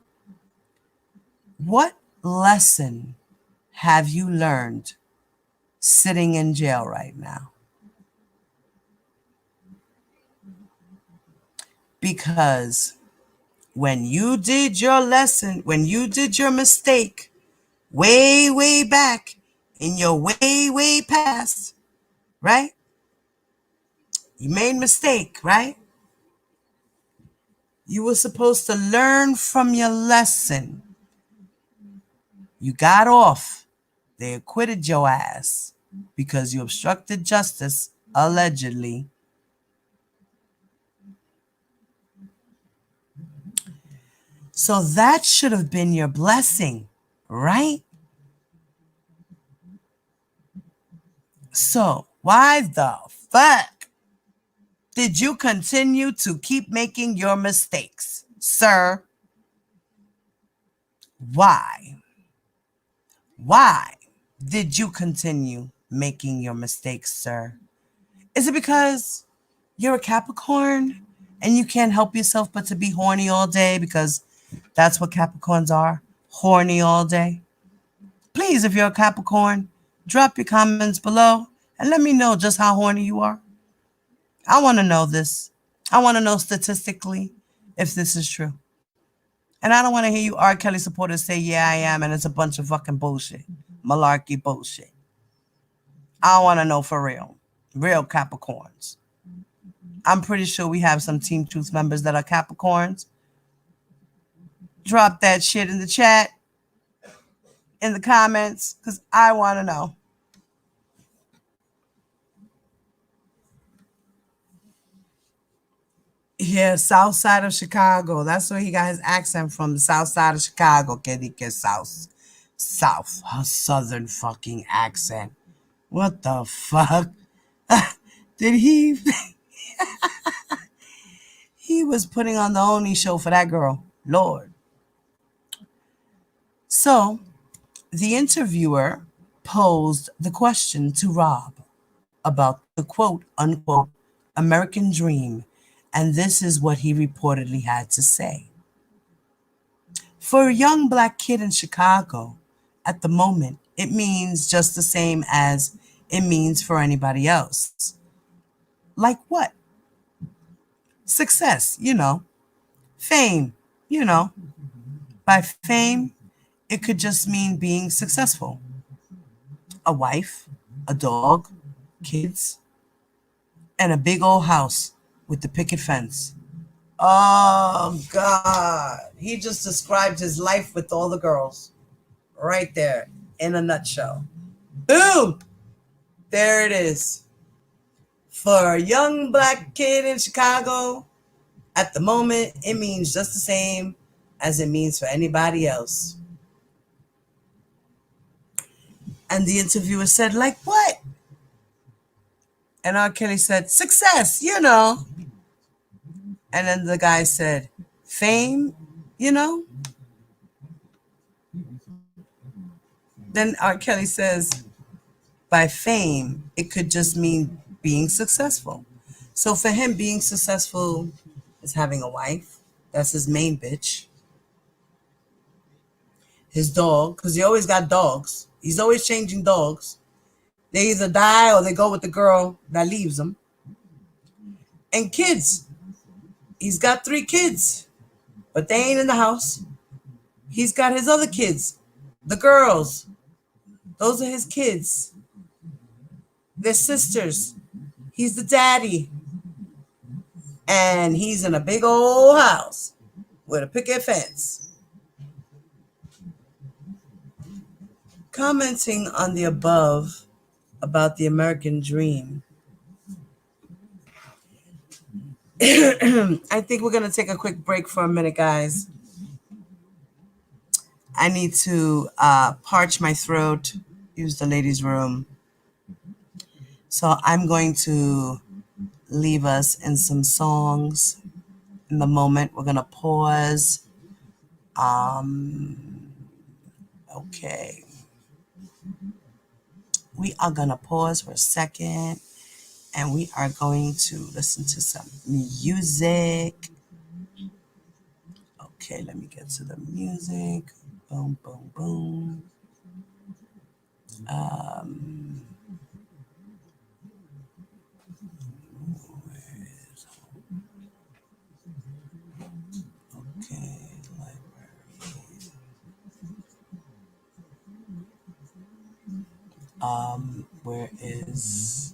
what lesson have you learned sitting in jail right now? Because when you did your lesson, when you did your mistake way, way back in your way, way past, right? You made mistake, right? You were supposed to learn from your lesson. You got off. They acquitted your ass because you obstructed justice, allegedly. So that should have been your blessing, right? So why the fuck did you continue to keep making your mistakes, sir? Why? Why did you continue making your mistakes, sir? Is it because you're a Capricorn and you can't help yourself but to be horny all day because that's what Capricorns are? Horny all day? Please, if you're a Capricorn, drop your comments below and let me know just how horny you are. I want to know this. I want to know statistically if this is true. And I don't want to hear you R. Kelly supporters say, yeah, I am, and it's a bunch of fucking bullshit. Malarkey bullshit. I want to know for real. Real Capricorns. I'm pretty sure we have some Team Truth members that are Capricorns. Drop that shit in the chat, in the comments, because I want to know. Yeah, south side of Chicago. That's where he got his accent from, the south side of Chicago. Que south. South. Her southern fucking accent. What the fuck? Did he? He was putting on the only show for that girl. Lord. So, the interviewer posed the question to Rob about the quote unquote American dream, and this is what he reportedly had to say. For a young black kid in Chicago, at the moment, it means just the same as it means for anybody else. Like what? Success, fame, you know. By fame, it could just mean being successful. A wife, a dog, kids, and a big old house with the picket fence. Oh, God. He just described his life with all the girls right there in a nutshell. Boom! There it is. For a young black kid in Chicago, at the moment, it means just the same as it means for anybody else. And the interviewer said, like what? And R. Kelly said, success, And then the guy said, fame, Then R. Kelly says, by fame, it could just mean being successful. So for him, being successful is having a wife. That's his main bitch. His dog, because he always got dogs. He's always changing dogs. They either die or they go with the girl that leaves them. And kids. He's got 3 kids, but they ain't in the house. He's got his other kids, the girls. Those are his kids. They're sisters. He's the daddy. And he's in a big old house with a picket fence. Commenting on the above about the American dream, I think we're going to take a quick break for a minute, guys. I need to parch my throat, use the ladies' room. So I'm going to leave us in some songs. In the moment, we're going to pause. Okay. We are going to pause for a second. And we are going to listen to some music. Okay, let me get to the music. Boom, boom, boom. Okay, library. Where is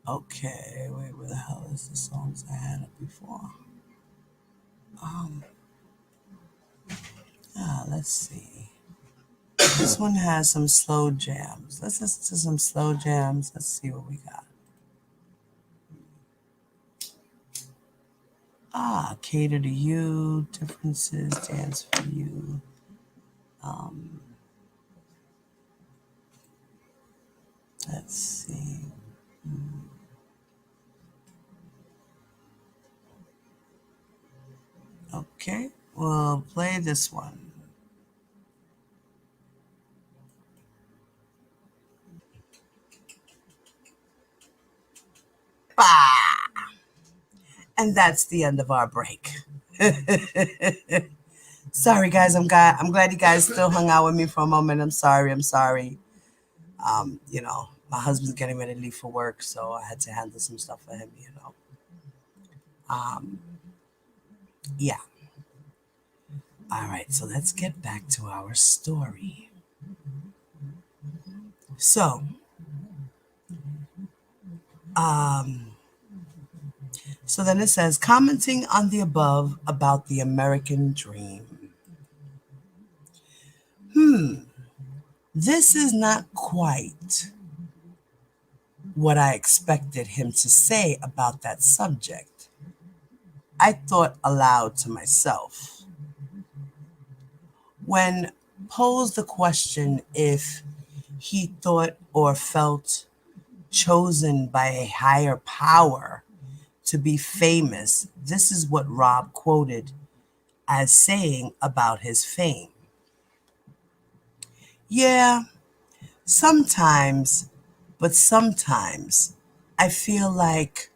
okay, wait, where the hell is the songs I had up before? Let's see. This one has some slow jams. Let's listen to some slow jams. Let's see what we got. Cater to you, differences, dance for you. Let's see. Okay, we'll play this one. And that's the end of our break. Sorry, guys. I'm glad you guys still hung out with me for a moment. I'm sorry. I'm sorry. My husband's getting ready to leave for work, so I had to handle some stuff for him. Um, yeah. All right. So let's get back to our story. So, um, so then it says, commenting on the above about the American dream. This is not quite what I expected him to say about that subject. I thought aloud to myself. When posed the question if he thought or felt chosen by a higher power to be famous, this is what Rob quoted as saying about his fame. Yeah, sometimes, but sometimes I feel like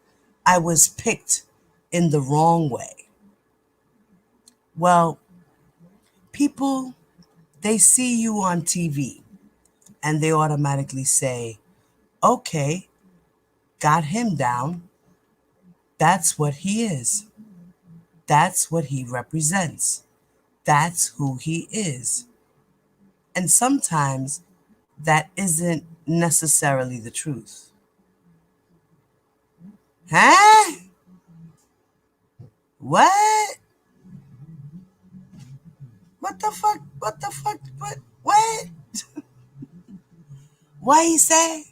I was picked in the wrong way. Well, people, they see you on TV and they automatically say, okay, got him down. That's what he is. That's what he represents. That's who he is. And sometimes that isn't necessarily the truth. Huh? What? What the fuck? What the fuck? What? What he say?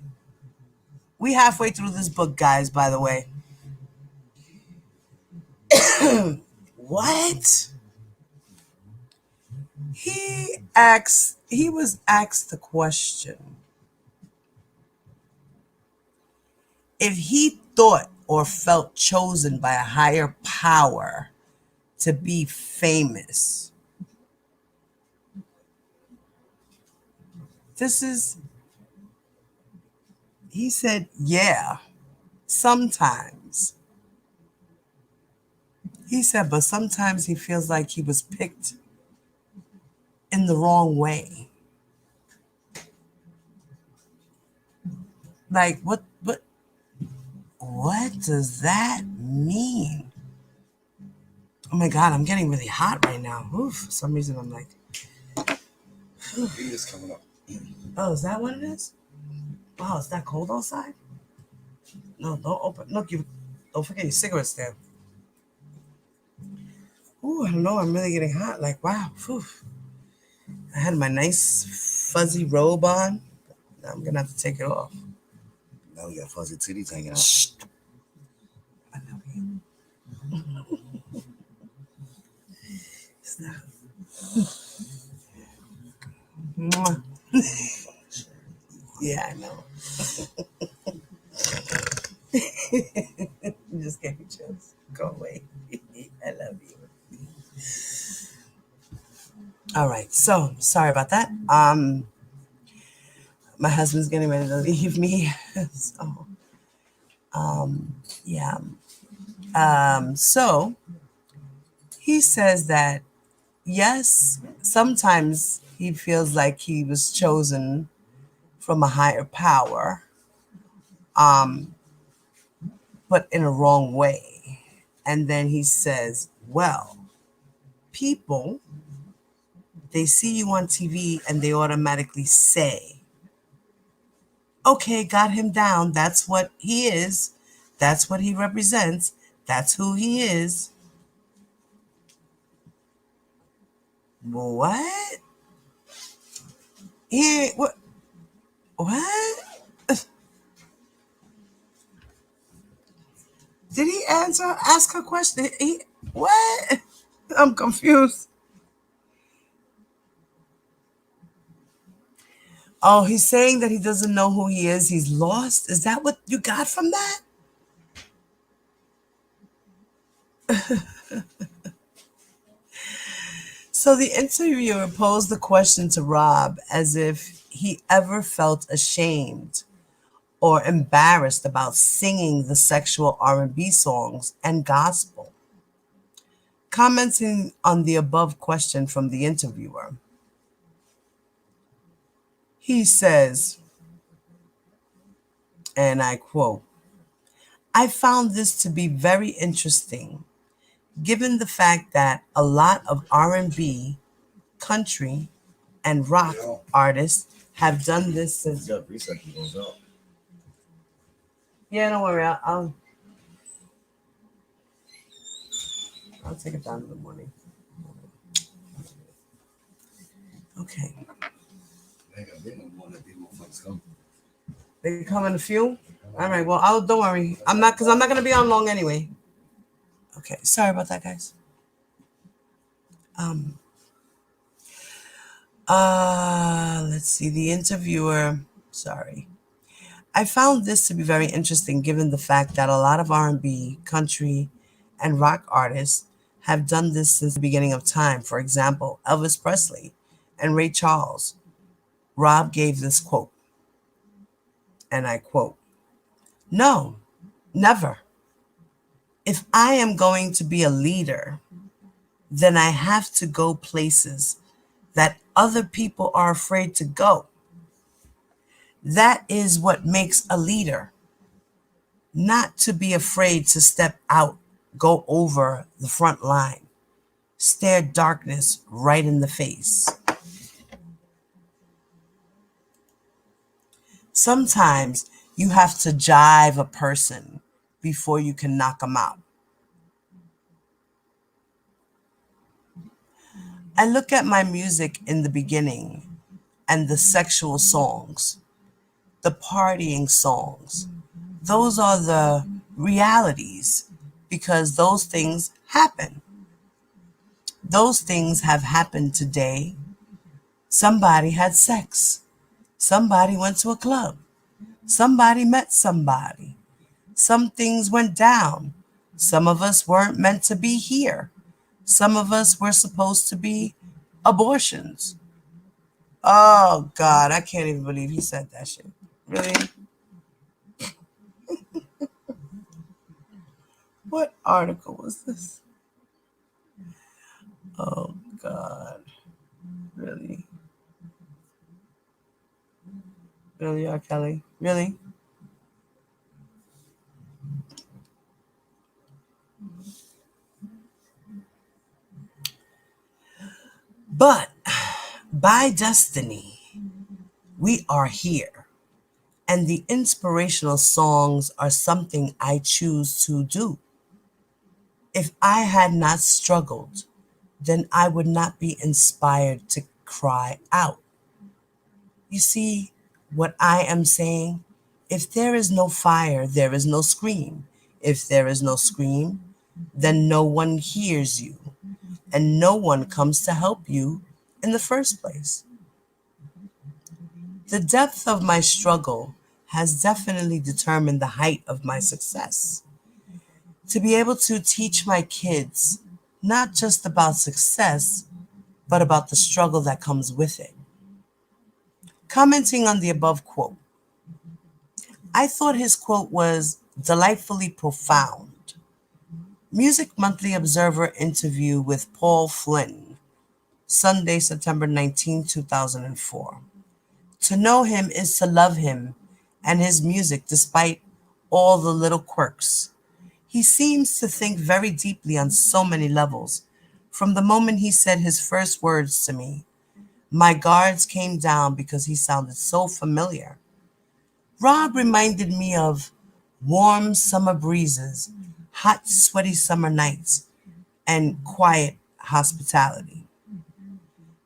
We halfway through this book, guys, by the way. What? He was asked the question if he thought or felt chosen by a higher power to be famous. He said, yeah, sometimes. He said, but sometimes he feels like he was picked in the wrong way. Like, what does that mean? Oh my God, I'm getting really hot right now. Oof, for some reason I'm like, It's coming up. oh, is that what it is? Wow, it's that cold outside? No, don't open. Look, don't forget your cigarette stand. Ooh, I don't know. I'm really getting hot. Like, wow. Whew. I had my nice fuzzy robe on. Now I'm gonna have to take it off. Now we got fuzzy titties hanging out. Shh. I love you. Stop. Mwah. Yeah, I know. You just gave me chills. Go away. I love you. All right. So sorry about that. My husband's getting ready to leave me. So yeah. So he says that yes, sometimes he feels like he was chosen from a higher power, but in a wrong way. And then he says, well, people, they see you on TV and they automatically say, okay, got him down. That's what he is. That's what he represents. That's who he is. What? He, what? What? Did he ask a question? What? I'm confused. Oh, he's saying that he doesn't know who he is. He's lost. Is that what you got from that? So the interviewer posed the question to Rob as if he ever felt ashamed or embarrassed about singing the sexual R&B songs and gospel. Commenting on the above question from the interviewer, he says, and I quote, "I found this to be very interesting, given the fact that a lot of R&B, country, and rock artists have done this since." Yeah, don't worry. I'll take it down in the morning. Okay. They come in a few. All right. Well, don't worry. I'm not gonna be on long anyway. Okay. Sorry about that, guys. Um. Let's see. The interviewer. Sorry. I found this to be very interesting, given the fact that a lot of R&B, country, and rock artists have done this since the beginning of time. For example, Elvis Presley and Ray Charles. Rob gave this quote, and I quote, "No, never. If I am going to be a leader, then I have to go places that other people are afraid to go. That is what makes a leader, not to be afraid to step out, go over the front line, stare darkness right in the face. Sometimes you have to jive a person before you can knock them out." I look at my music in the beginning and the sexual songs, the partying songs. Those are the realities because those things happen. Those things have happened today. Somebody had sex. Somebody went to a club. Somebody met somebody. Some things went down. Some of us weren't meant to be here. Some of us were supposed to be abortions. Oh, God, I can't even believe he said that shit. Really? What article was this? Oh, God. Really? Really, R. Kelly? Really? But by destiny, we are here. And the inspirational songs are something I choose to do. If I had not struggled, then I would not be inspired to cry out. You see what I am saying? If there is no fire, there is no scream. If there is no scream, then no one hears you, and no one comes to help you in the first place. The depth of my struggle has definitely determined the height of my success. To be able to teach my kids not just about success, but about the struggle that comes with it. Commenting on the above quote, I thought his quote was delightfully profound. Music Monthly Observer interview with Paul Flynn, Sunday, September 19, 2004. To know him is to love him and his music despite all the little quirks. He seems to think very deeply on so many levels. From the moment he said his first words to me, my guards came down because he sounded so familiar. Rob reminded me of warm summer breezes, hot, sweaty summer nights, and quiet hospitality.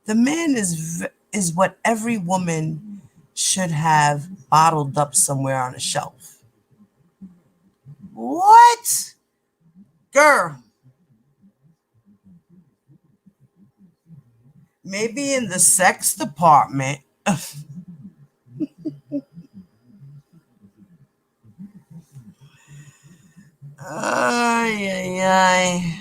The man is what every woman should have bottled up somewhere on a shelf. What? Girl, maybe in the sex department. Ay, ay, ay.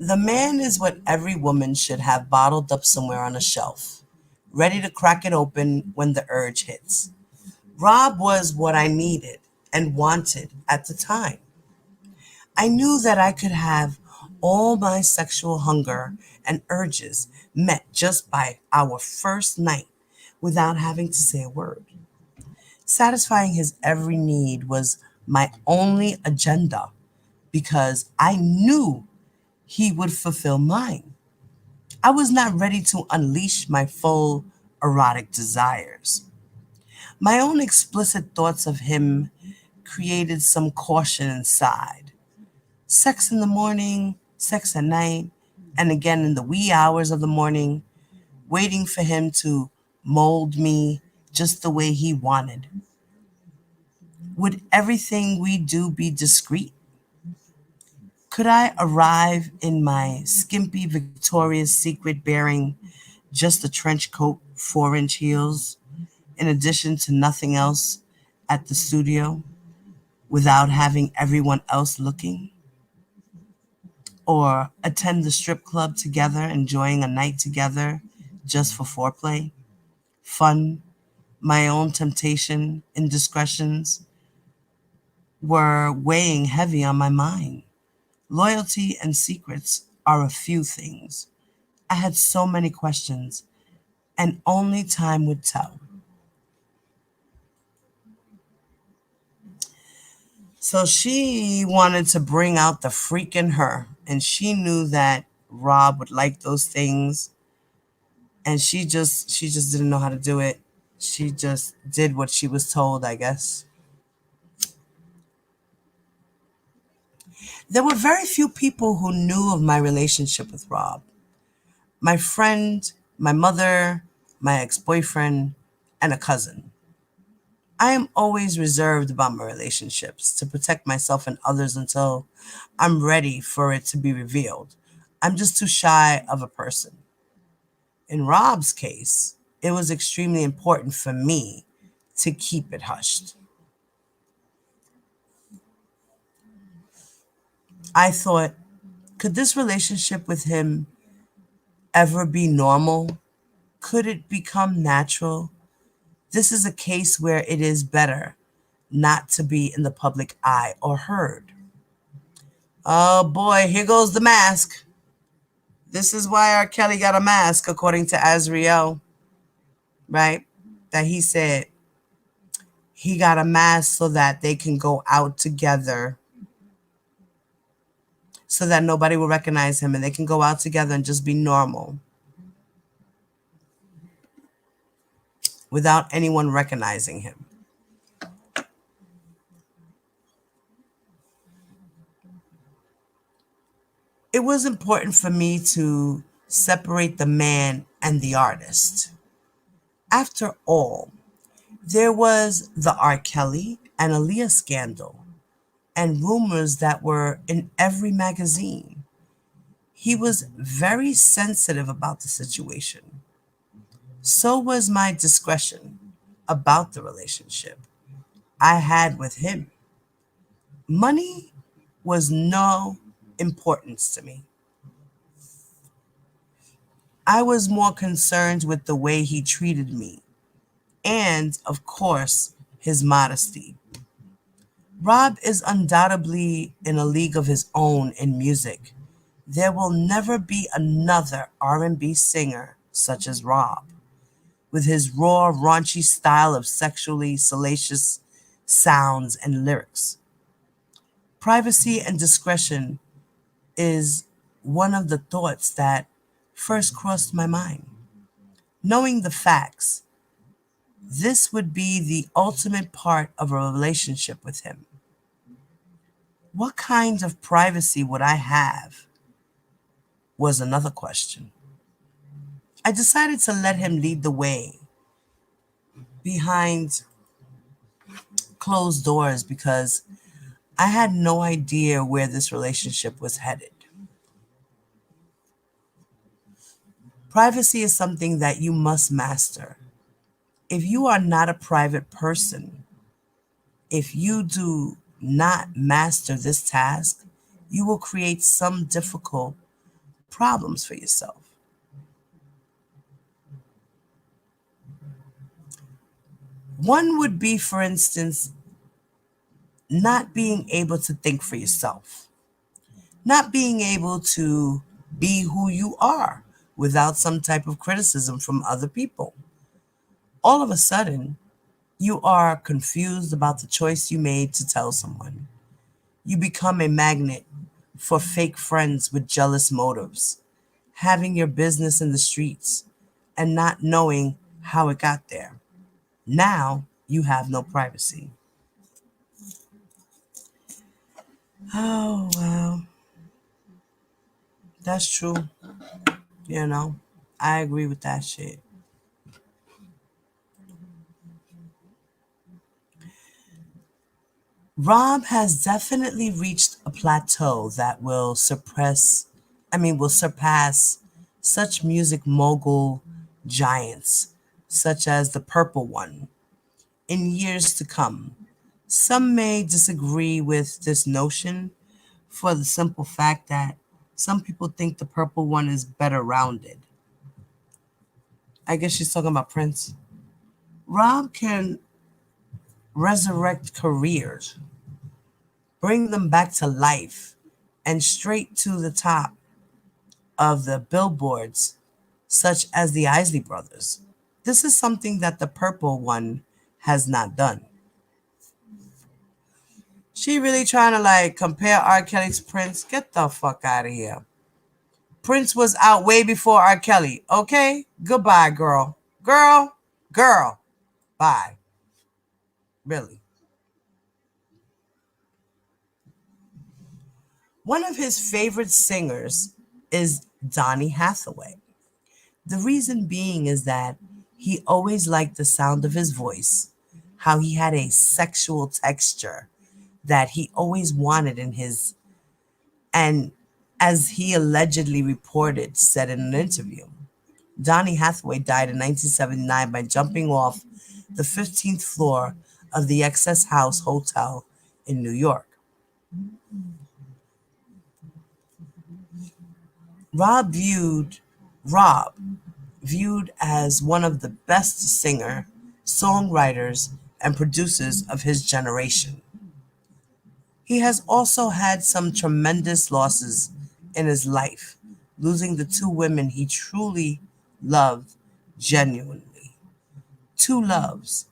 The man is what every woman should have bottled up somewhere on a shelf, ready to crack it open when the urge hits. Rob was what I needed and wanted at the time. I knew that I could have all my sexual hunger and urges met just by our first night without having to say a word. Satisfying his every need was my only agenda because I knew he would fulfill mine. I was not ready to unleash my full erotic desires. My own explicit thoughts of him created some caution inside. Sex in the morning, sex at night, and again in the wee hours of the morning, waiting for him to mold me just the way he wanted. Would everything we do be discreet? Could I arrive in my skimpy Victoria's Secret bearing just a trench coat, 4-inch heels, in addition to nothing else at the studio, without having everyone else looking? Or attend the strip club together, enjoying a night together just for foreplay, fun, my own temptation, indiscretions were weighing heavy on my mind. Loyalty and secrets are a few things. I had so many questions, and only time would tell. So she wanted to bring out the freak in her, and she knew that Rob would like those things, and she just didn't know how to do it. She just did what she was told, I guess. There were very few people who knew of my relationship with Rob. My friend, my mother, my ex-boyfriend, and a cousin. I am always reserved about my relationships to protect myself and others until I'm ready for it to be revealed. I'm just too shy of a person. In Rob's case, it was extremely important for me to keep it hushed. I thought, could this relationship with him ever be normal? Could it become natural? This is a case where it is better not to be in the public eye or heard. Oh boy, here goes the mask. This is why R. Kelly got a mask, according to Azriel, right? That he said he got a mask so that they can go out together, so that nobody will recognize him and they can go out together and just be normal without anyone recognizing him. It was important for me to separate the man and the artist. After all, there was the R. Kelly and Aaliyah scandal and rumors that were in every magazine. He was very sensitive about the situation. So was my discretion about the relationship I had with him. Money was no importance to me. I was more concerned with the way he treated me and, of course, his modesty. Rob is undoubtedly in a league of his own in music. There will never be another R&B singer such as Rob, with his raw, raunchy style of sexually salacious sounds and lyrics. Privacy and discretion is one of the thoughts that first crossed my mind. Knowing the facts, this would be the ultimate part of a relationship with him. What kind of privacy would I have was another question. I decided to let him lead the way behind closed doors because I had no idea where this relationship was headed. Privacy is something that you must master. If you are not a private person, if you do not master this task, you will create some difficult problems for yourself. One would be, for instance, not being able to think for yourself, not being able to be who you are without some type of criticism from other people. All of a sudden, you are confused about the choice you made to tell someone. You become a magnet for fake friends with jealous motives, having your business in the streets and not knowing how it got there. Now you have no privacy. Oh, wow. That's true. You know, I agree with that shit. Rob has definitely reached a plateau that will surpass such music mogul giants, such as the Purple One, in years to come. Some may disagree with this notion for the simple fact that some people think the Purple One is better rounded. I guess she's talking about Prince. Rob can resurrect careers, bring them back to life, and straight to the top of the billboards, such as the Isley Brothers. This is something that the Purple One has not done. She really trying to like compare R. Kelly to Prince? Get the fuck out of here. Prince was out way before R. Kelly. Okay? Goodbye, girl. Girl, girl. Bye. Really. One of his favorite singers is Donny Hathaway. The reason being is that he always liked the sound of his voice, how he had a sexual texture that he always wanted in his, and as he allegedly reported, said in an interview. Donny Hathaway died in 1979 by jumping off the 15th floor of the Excess House Hotel in New York. Rob viewed Rob viewed as one of the best singer, songwriters, and producers of his generation. He has also had some tremendous losses in his life, losing the two women he truly loved genuinely. Two loves,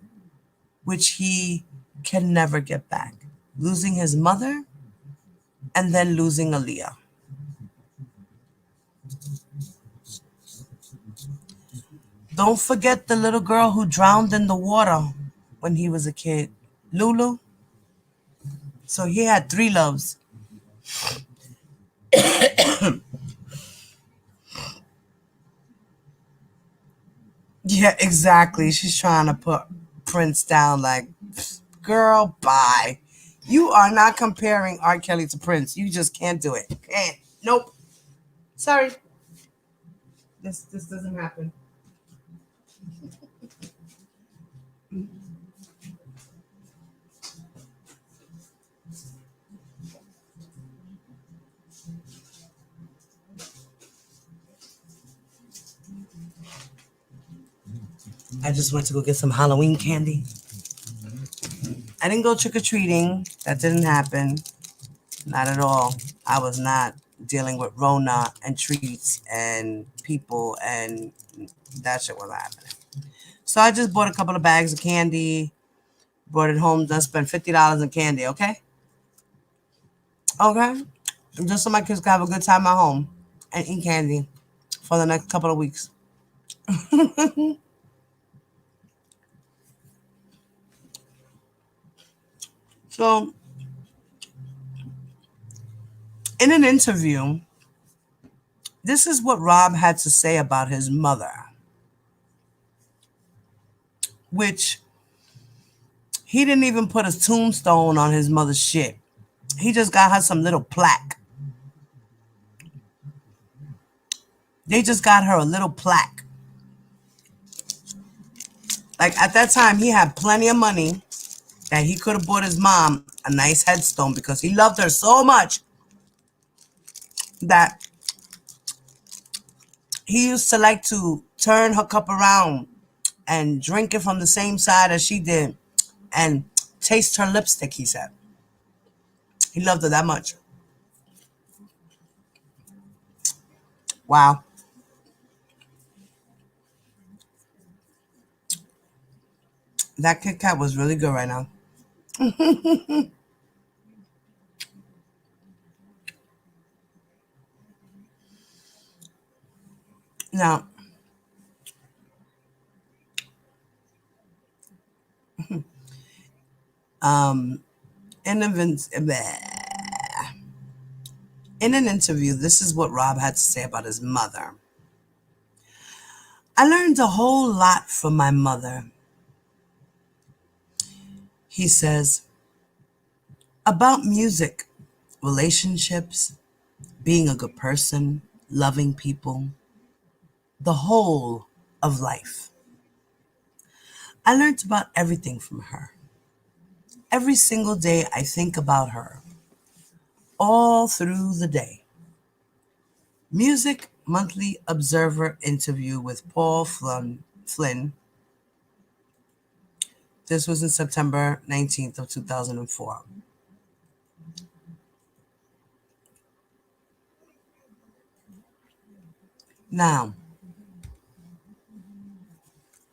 which he can never get back. Losing his mother and then losing Aaliyah. Don't forget the little girl who drowned in the water when he was a kid. Lulu. So he had three loves. Yeah, exactly. She's trying to put Prince down like, girl, bye. You are not comparing R. Kelly to Prince. You just can't do it. Can't. Nope. Sorry. This doesn't happen. I just went to go get some Halloween candy. I didn't go trick or treating. That didn't happen. Not at all. I was not dealing with Rona and treats and people, and that shit wasn't happening. So I just bought a couple of bags of candy, brought it home, done spent $50 in candy, okay? Okay? And just so my kids can have a good time at home and eat candy for the next couple of weeks. So, in an interview, this is what Rob had to say about his mother, which He didn't even put a tombstone on his mother's shit. He just got her some little plaque. They just got her a little plaque. Like at that time, he had plenty of money that he could have bought his mom a nice headstone because he loved her so much that he used to like to turn her cup around and drink it from the same side as she did and taste her lipstick, he said. He loved her that much. Wow. That Kit Kat was really good right now. Now, in an interview, this is what Rob had to say about his mother. I learned a whole lot from my mother. He says, about music, relationships, being a good person, loving people, the whole of life. I learned about everything from her. Every single day I think about her, all through the day. Music Monthly Observer interview with Paul Flynn. This was in September 19th of 2004. Now,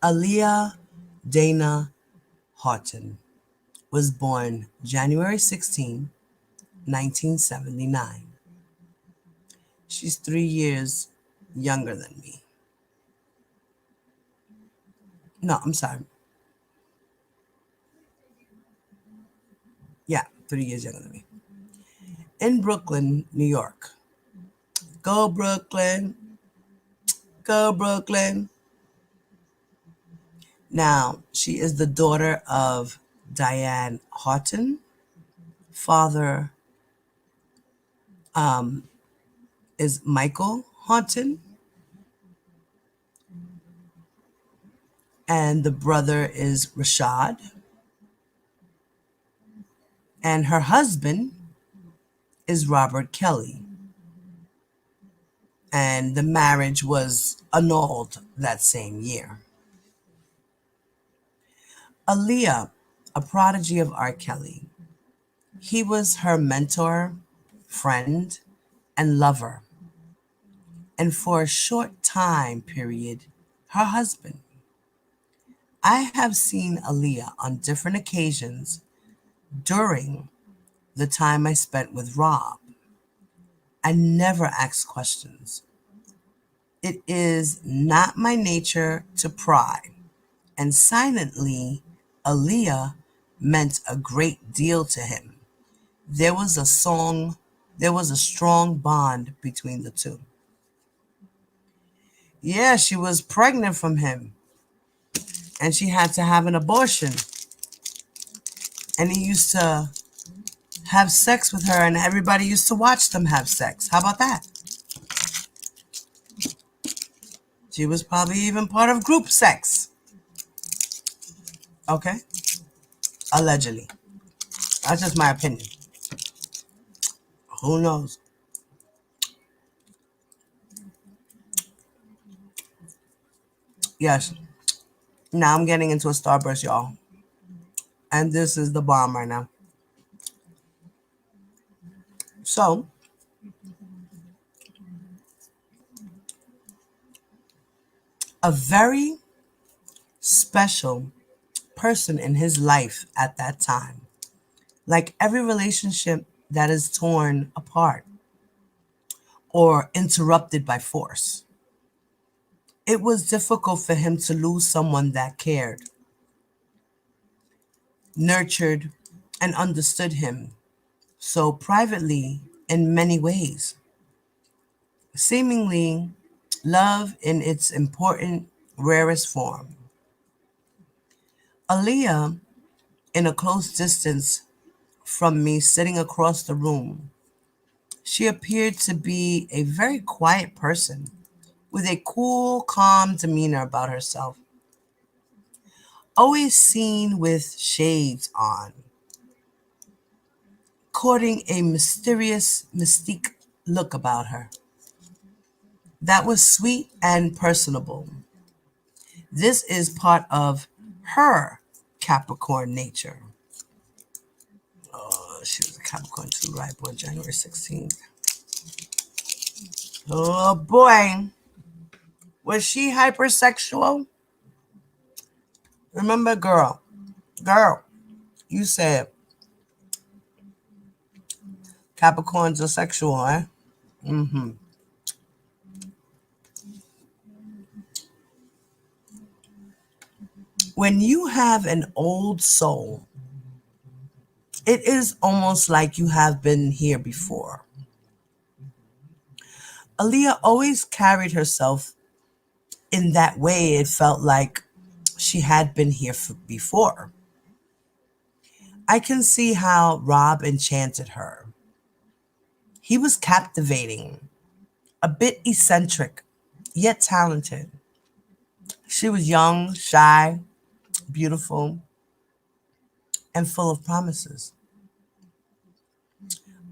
Aaliyah Dana Houghton was born January 16, 1979. She's 3 years younger than me. No, I'm sorry. Yeah, 3 years younger than me. In Brooklyn, New York. Go Brooklyn. Go Brooklyn. Now, she is the daughter of Diane Houghton. Father is Michael Houghton. And the brother is Rashad. And her husband is Robert Kelly. And the marriage was annulled that same year. Aaliyah, a prodigy of R. Kelly. He was her mentor, friend, and lover. And for a short time period, her husband. I have seen Aaliyah on different occasions during the time I spent with Rob. I never ask questions. It is not my nature to pry. And silently, Aaliyah meant a great deal to him. There was a strong bond between the two. Yeah, she was pregnant from him. And she had to have an abortion. And he used to have sex with her, and everybody used to watch them have sex. How about that? She was probably even part of group sex. Okay? Allegedly. That's just my opinion. Who knows? Yes. Now I'm getting into a starburst, y'all. And this is the bomb right now. So, a very special person in his life at that time. Like every relationship that is torn apart or interrupted by force. It was difficult for him to lose someone that cared, nurtured, and understood him so privately in many ways. Seemingly, love in its important, rarest form. Aaliyah in a close distance from me, sitting across the room. She appeared to be a very quiet person with a cool, calm demeanor about herself, always seen with shades on, courting a mysterious, mystique look about her that was sweet and personable. This is part of her Capricorn nature. Oh, she was a Capricorn too, right? Born January 16th. Oh boy. Was she hypersexual? Remember, girl, you said Capricorns are sexual, eh? Mm-hmm. When you have an old soul, it is almost like you have been here before. Aaliyah always carried herself in that way. It felt like she had been here before. I can see how Rob enchanted her. He was captivating, a bit eccentric, yet talented. She was young, shy, beautiful, and full of promises.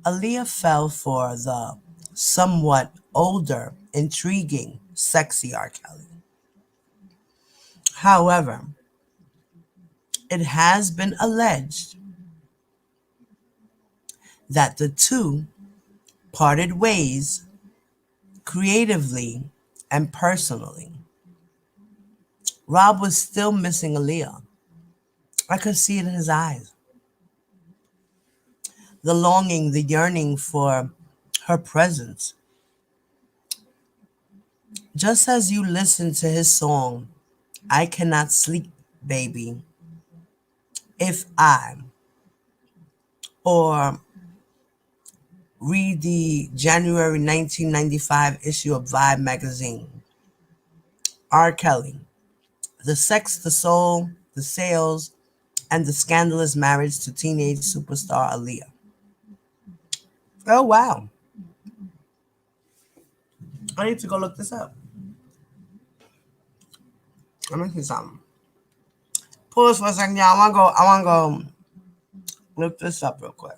Aaliyah fell for the somewhat older, intriguing, sexy R. Kelly. However, it has been alleged that the two parted ways creatively and personally. Rob was still missing Aaliyah. I could see it in his eyes. The longing, the yearning for her presence. Just as you listen to his song, I Cannot Sleep, Baby, if I, or read the January 1995 issue of Vibe magazine. R. Kelly, the sex, the soul, the sales, and the scandalous marriage to teenage superstar Aaliyah. Oh, wow. I need to go look this up. Let me see something. Pause for a second, y'all. I wanna go look this up real quick.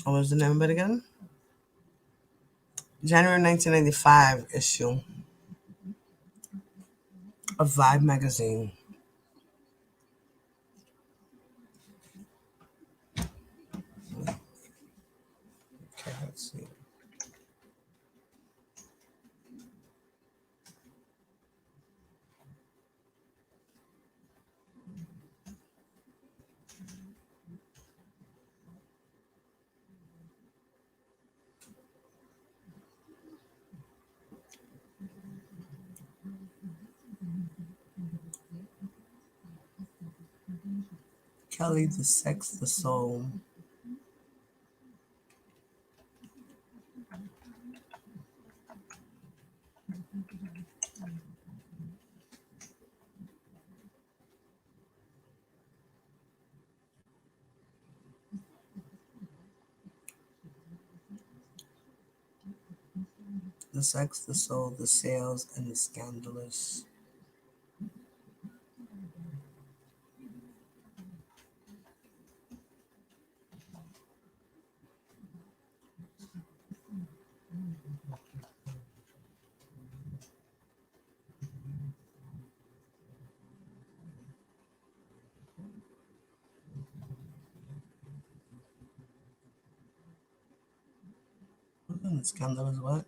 What was the name of it again? January 1995 issue of Vibe magazine. Okay, let's see. Kelly, the sex, the soul. The sex, the soul, the sales, and the scandalous. The scandalous what?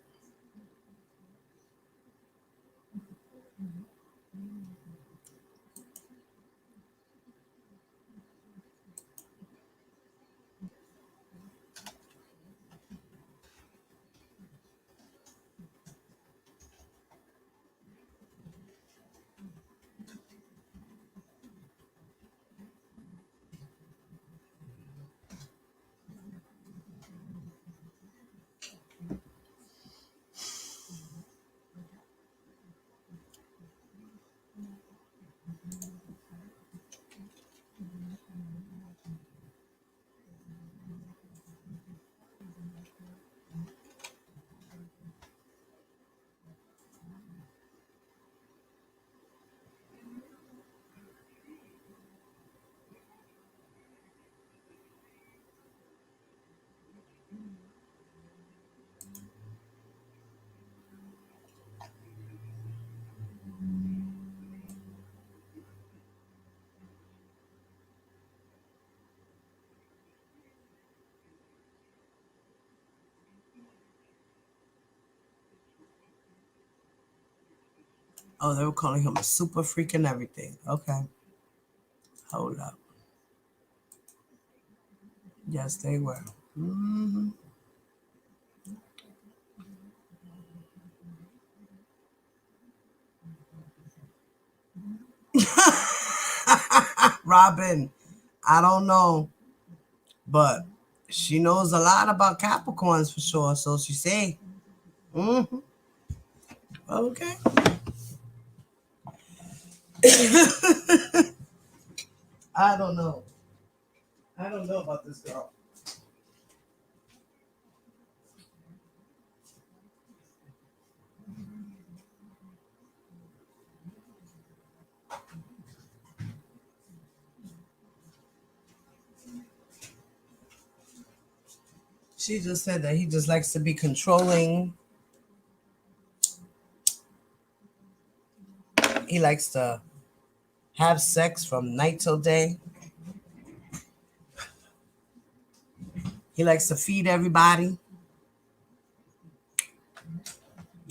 Oh, they were calling him a super freak and everything. Okay. Hold up. Yes, they were. Hmm. Robin, I don't know, but she knows a lot about Capricorns for sure. So she say, hmm, okay. I don't know. I don't know about this girl. She just said that he just likes to be controlling. He likes to have sex from night till day. He likes to feed everybody.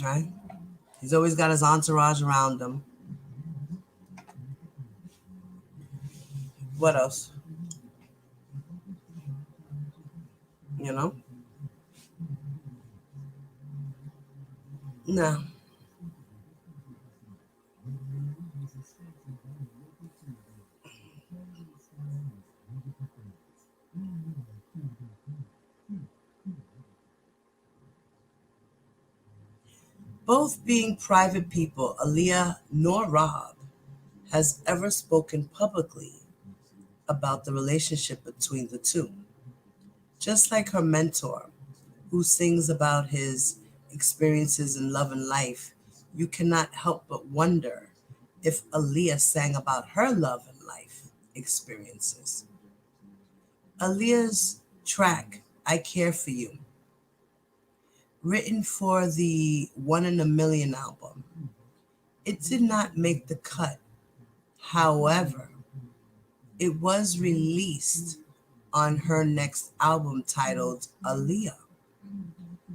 Right? He's always got his entourage around him. What else? You know? No. Both being private people, Aaliyah nor Rob has ever spoken publicly about the relationship between the two. Just like her mentor, who sings about his experiences in love and life, you cannot help but wonder if Aaliyah sang about her love and life experiences. Aaliyah's track, I Care For You, written for the One in a Million album, it did not make the cut. However, it was released on her next album titled Aaliyah.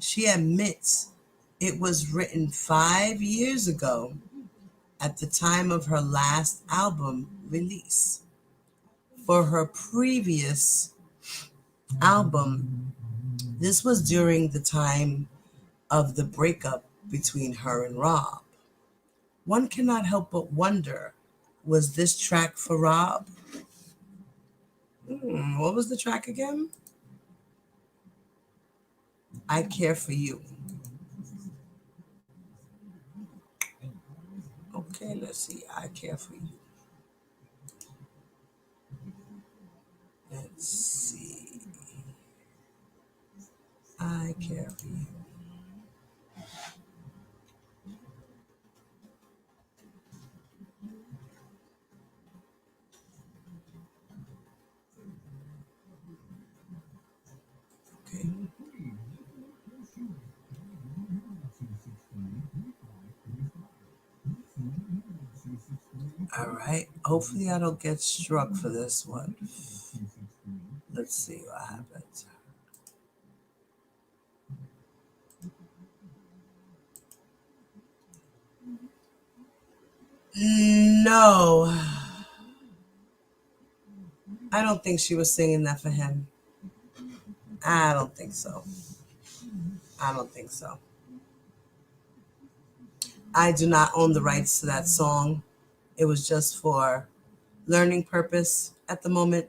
She admits it was written 5 years ago at the time of her last album release. For her previous album, this was during the time of the breakup between her and Rob. One cannot help but wonder, was this track for Rob? What was the track again? I Care For You. Okay, let's see. I Care For You. Let's see. I Care For You. Okay. All right. Hopefully, I don't get struck for this one. Let's see what happens. No, I don't think she was singing that for him. I don't think so. I don't think so. I do not own the rights to that song. It was just for learning purpose at the moment.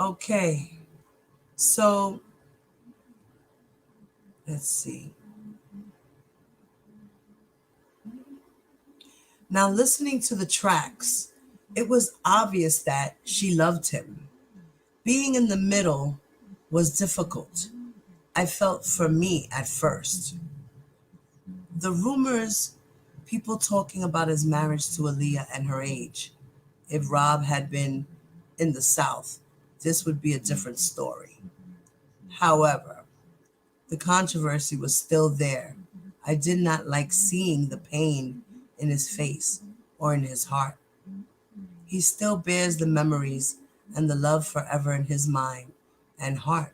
Okay, so let's see. Now, listening to the tracks, it was obvious that she loved him. Being in the middle was difficult. I felt for me at first. The rumors, people talking about his marriage to Aaliyah and her age. If Rob had been in the South, this would be a different story. However, the controversy was still there. I did not like seeing the pain in his face or in his heart. He still bears the memories and the love forever in his mind and heart.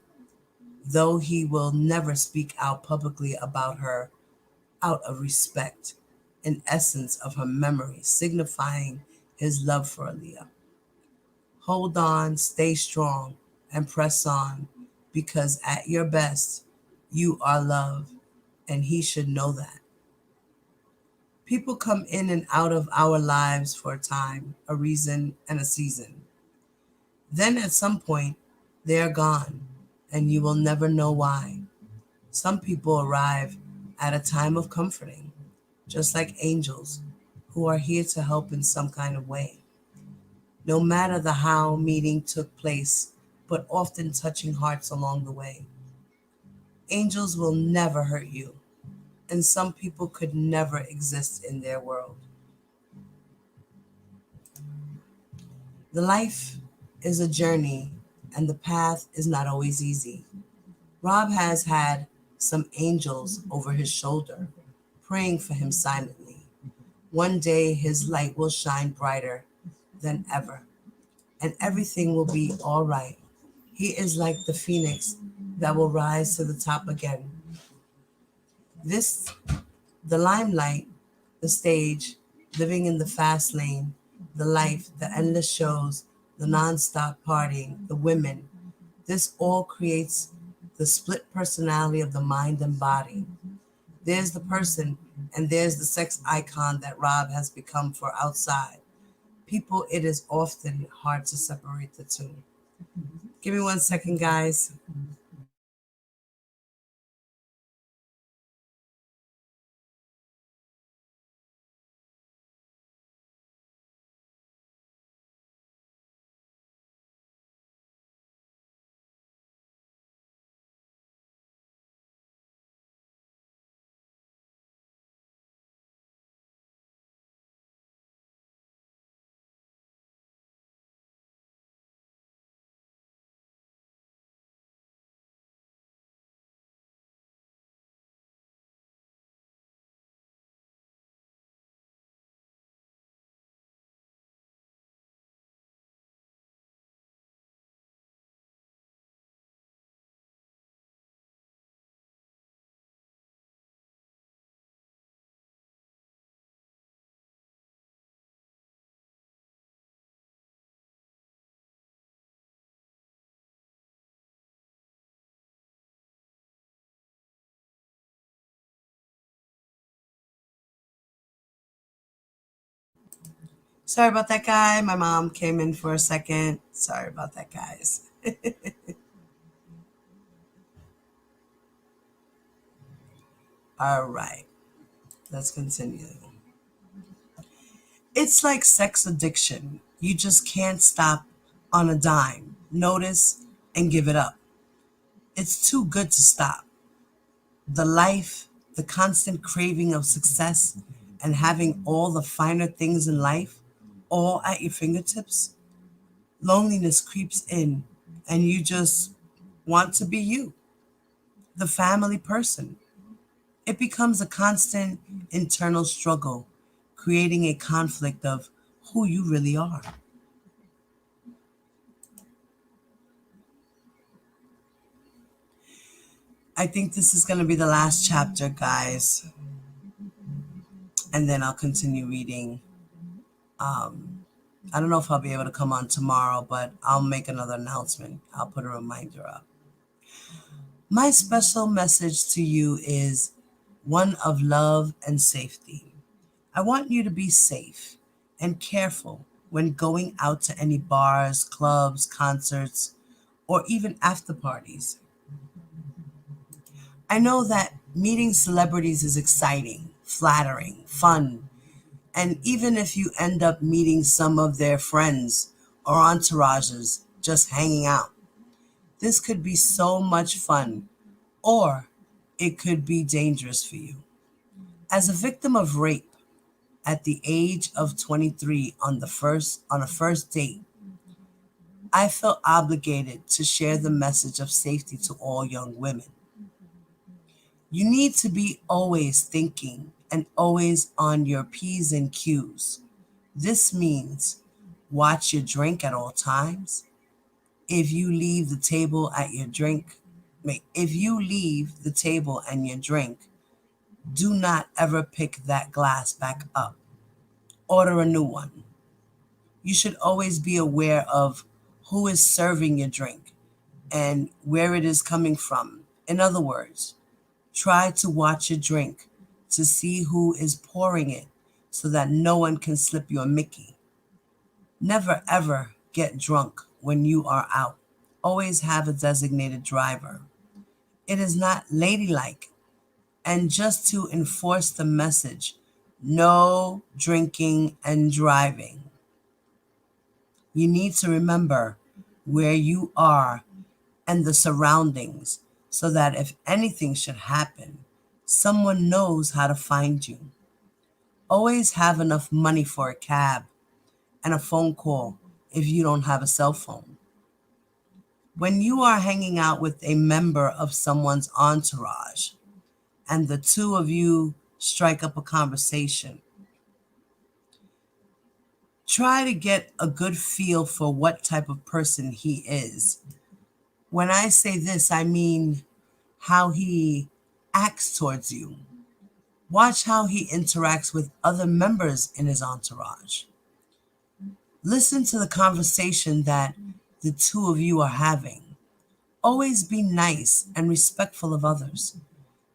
though he will never speak out publicly about her out of respect, in essence of her memory, signifying his love for Aaliyah. Hold on, stay strong, and press on, because at your best, you are love, and he should know that. People come in and out of our lives for a time, a reason, and a season. Then at some point, they are gone, and you will never know why. Some people arrive at a time of comforting, just like angels who are here to help in some kind of way. No matter the how meeting took place, but often touching hearts along the way. Angels will never hurt you, and some people could never exist in their world. The life is a journey, and the path is not always easy. Rob has had some angels over his shoulder, praying for him silently. One day his light will shine brighter than ever, and everything will be all right. He is like the phoenix that will rise to the top again. This, the limelight, the stage, living in the fast lane, the life, the endless shows, the non-stop partying, the women, this all creates the split personality of the mind and body. There's the person, and there's the sex icon that Rob has become for outside. People, it is often hard to separate the two. Give me 1 second, guys. Sorry about that, guy. My mom came in for a second. Sorry about that, guys. All right, let's continue. It's like sex addiction. You just can't stop on a dime, notice, and give it up. It's too good to stop. The life, the constant craving of success, and having all the finer things in life all at your fingertips. Loneliness creeps in, and you just want to be you, the family person. It becomes a constant internal struggle, creating a conflict of who you really are. I think this is going to be the last chapter, guys, and then I'll continue reading. Um, I don't know if I'll be able to come on tomorrow, but I'll make another announcement. I'll put a reminder up. My special message to you is one of love and safety. I want you to be safe and careful when going out to any bars, clubs, concerts, or even after parties. I know that meeting celebrities is exciting, flattering, fun, and even if you end up meeting some of their friends or entourages just hanging out, this could be so much fun, or it could be dangerous for you. As a victim of rape at the age of 23 on a first date, I felt obligated to share the message of safety to all young women. You need to be always thinking and always on your P's and Q's. This means watch your drink at all times. If you leave the table at your drink, if you leave the table and you drink, do not ever pick that glass back up. Order a new one. You should always be aware of who is serving your drink and where it is coming from. In other words, try to watch your drink to see who is pouring it so that no one can slip you a Mickey. Never ever get drunk when you are out. Always have a designated driver. It is not ladylike. And just to enforce the message, no drinking and driving. You need to remember where you are and the surroundings so that if anything should happen, someone knows how to find you. Always have enough money for a cab and a phone call if you don't have a cell phone. When you are hanging out with a member of someone's entourage and the two of you strike up a conversation, try to get a good feel for what type of person he is. When I say this, I mean how he acts towards you. Watch how he interacts with other members in his entourage. Listen to the conversation that the two of you are having. Always be nice and respectful of others.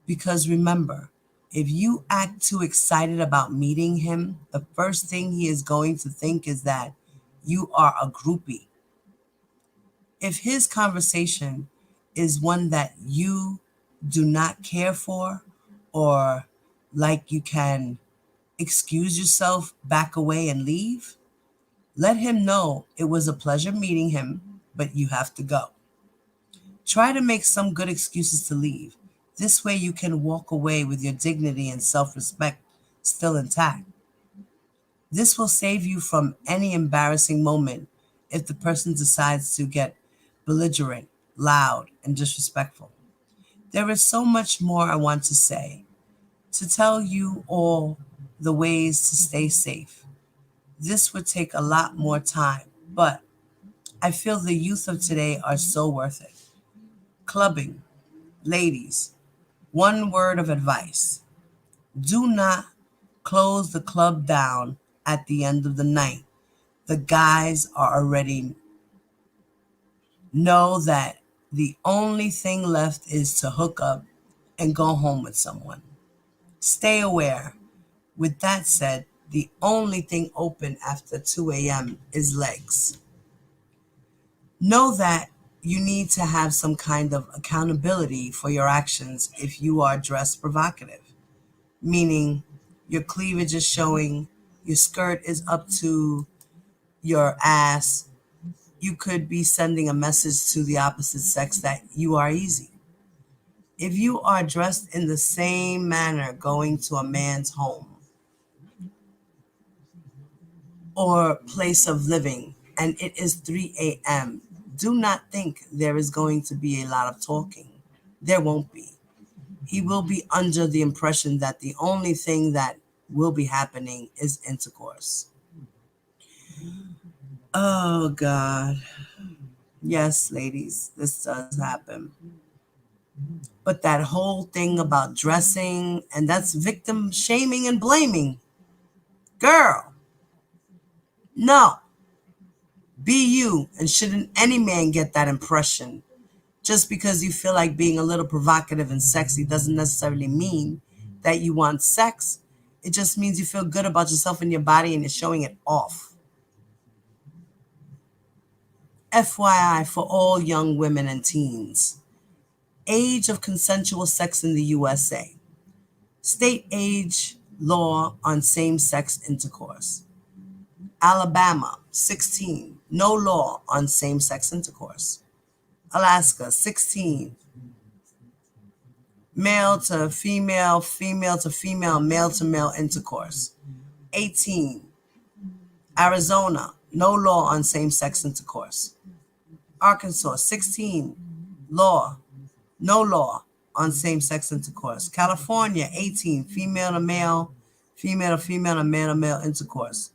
Because remember, if you act too excited about meeting him, the first thing he is going to think is that you are a groupie. If his conversation is one that you do not care for, or like you can excuse yourself, back away, and leave, let him know it was a pleasure meeting him, but you have to go. Try to make some good excuses to leave. This way you can walk away with your dignity and self-respect still intact. This will save you from any embarrassing moment if the person decides to get belligerent, loud, and disrespectful. There is so much more I want to say, to tell you all the ways to stay safe. This would take a lot more time, but I feel the youth of today are so worth it. Clubbing, ladies, one word of advice: do not close the club down at the end of the night. The guys are already know that the only thing left is to hook up and go home with someone. Stay aware. With that said, the only thing open after 2 a.m. is legs. Know that you need to have some kind of accountability for your actions if you are dressed provocative, meaning your cleavage is showing, your skirt is up to your ass. You could be sending a message to the opposite sex that you are easy. If you are dressed in the same manner going to a man's home or place of living and it is 3 a.m., do not think there is going to be a lot of talking. There won't be. He will be under the impression that the only thing that will be happening is intercourse. Oh, God. Yes, ladies, this does happen. But that whole thing about dressing, and that's victim shaming and blaming. Girl, no. Be you, and shouldn't any man get that impression. Just because you feel like being a little provocative and sexy doesn't necessarily mean that you want sex. It just means you feel good about yourself and your body and you're showing it off. FYI for all young women and teens. Age of consensual sex in the USA. State age law on same-sex intercourse. Alabama, 16. No law on same-sex intercourse. Alaska, 16. Male to female, female to female, male to male intercourse. 18. Arizona, no law on same-sex intercourse. Arkansas, 16. Law, no law on same-sex intercourse. California, 18. Female to male, female to female, and male to male intercourse.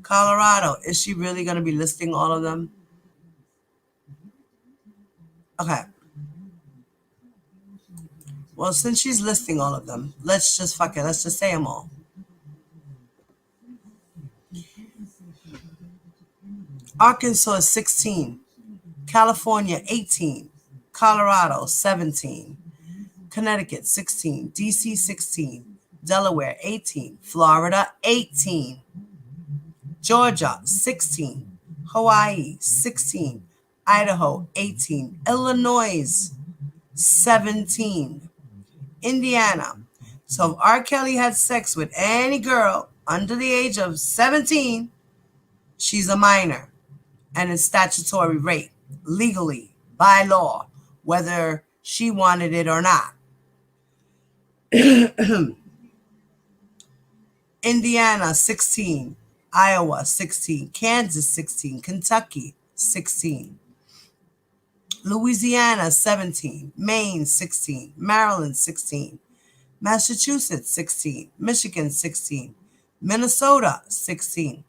Colorado, is she really going to be listing all of them? Okay. Well, since she's listing all of them, let's just fuck it. Let's just say them all. Arkansas is 16. California, 18. Colorado, 17. Connecticut, 16. DC, 16. Delaware, 18. Florida, 18. Georgia, 16. Hawaii, 16. Idaho, 18. Illinois, 17. Indiana. So if R. Kelly had sex with any girl under the age of 17, she's a minor. And it's statutory rape, legally, by law, whether she wanted it or not. Indiana, 16. Iowa, 16. Kansas, 16. Kentucky, 16. Louisiana, 17. Maine, 16. Maryland, 16. Massachusetts, 16. Michigan, 16. Minnesota, 16.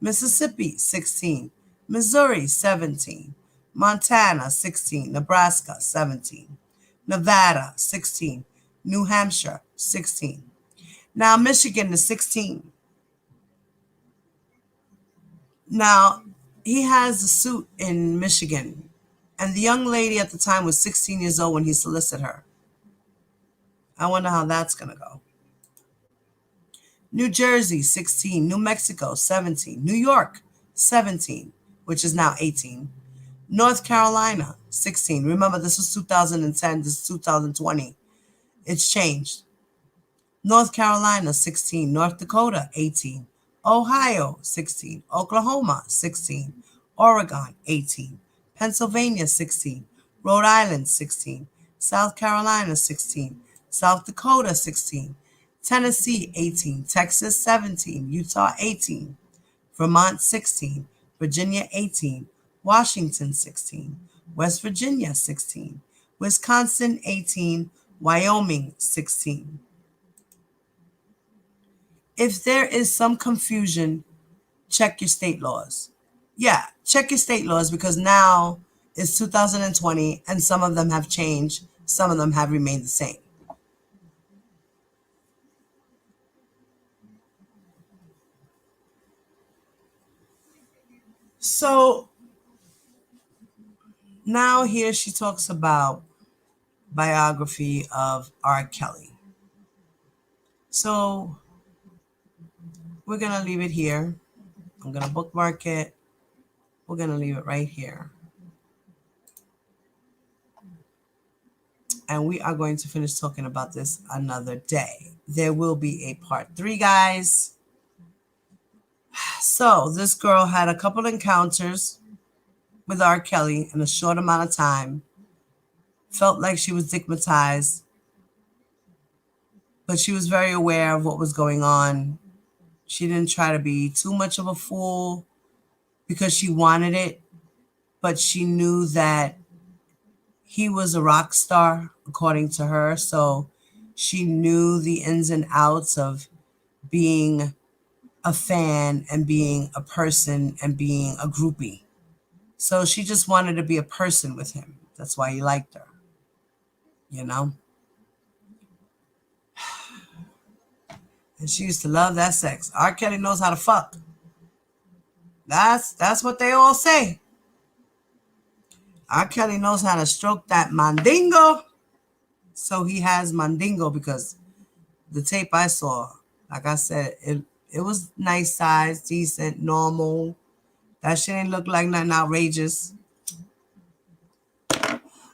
Mississippi, 16. Missouri, 17. Montana, 16. Nebraska, 17. Nevada, 16. New Hampshire, 16. Now, Michigan is 16. Now, he has a suit in Michigan, and the young lady at the time was 16 years old when he solicited her. I wonder how that's going to go. New Jersey, 16. New Mexico, 17. New York, 17, which is now 18. North Carolina, 16. Remember, this was 2010. This is 2020. It's changed. North Carolina, 16. North Dakota, 18. Ohio, 16. Oklahoma, 16. Oregon, 18. Pennsylvania, 16. Rhode Island, 16. South Carolina, 16. South Dakota, 16. Tennessee, 18. Texas, 17. Utah, 18. Vermont, 16. Virginia, 18. Washington, 16. West Virginia, 16. Wisconsin, 18. Wyoming, 16. If there is some confusion, check your state laws. Yeah, check your state laws, because now it's 2020 and some of them have changed. Some of them have remained the same. So now here she talks about biography of R. Kelly. So we're going to leave it here. I'm going to bookmark it. We're going to leave it right here. And we are going to finish talking about this another day. There will be a part 3, guys. So this girl had a couple encounters with R. Kelly in a short amount of time. Felt like she was stigmatized, but she was very aware of what was going on. She didn't try to be too much of a fool because she wanted it, but she knew that he was a rock star, according to her. So she knew the ins and outs of being a fan and being a person and being a groupie. So she just wanted to be a person with him. That's why he liked her, you know? And she used to love that sex. R. Kelly knows how to fuck. That's what they all say. R. Kelly knows how to stroke that mandingo. So he has mandingo, because the tape I saw, like I said, it was nice size, decent, normal. That shit ain't look like nothing outrageous.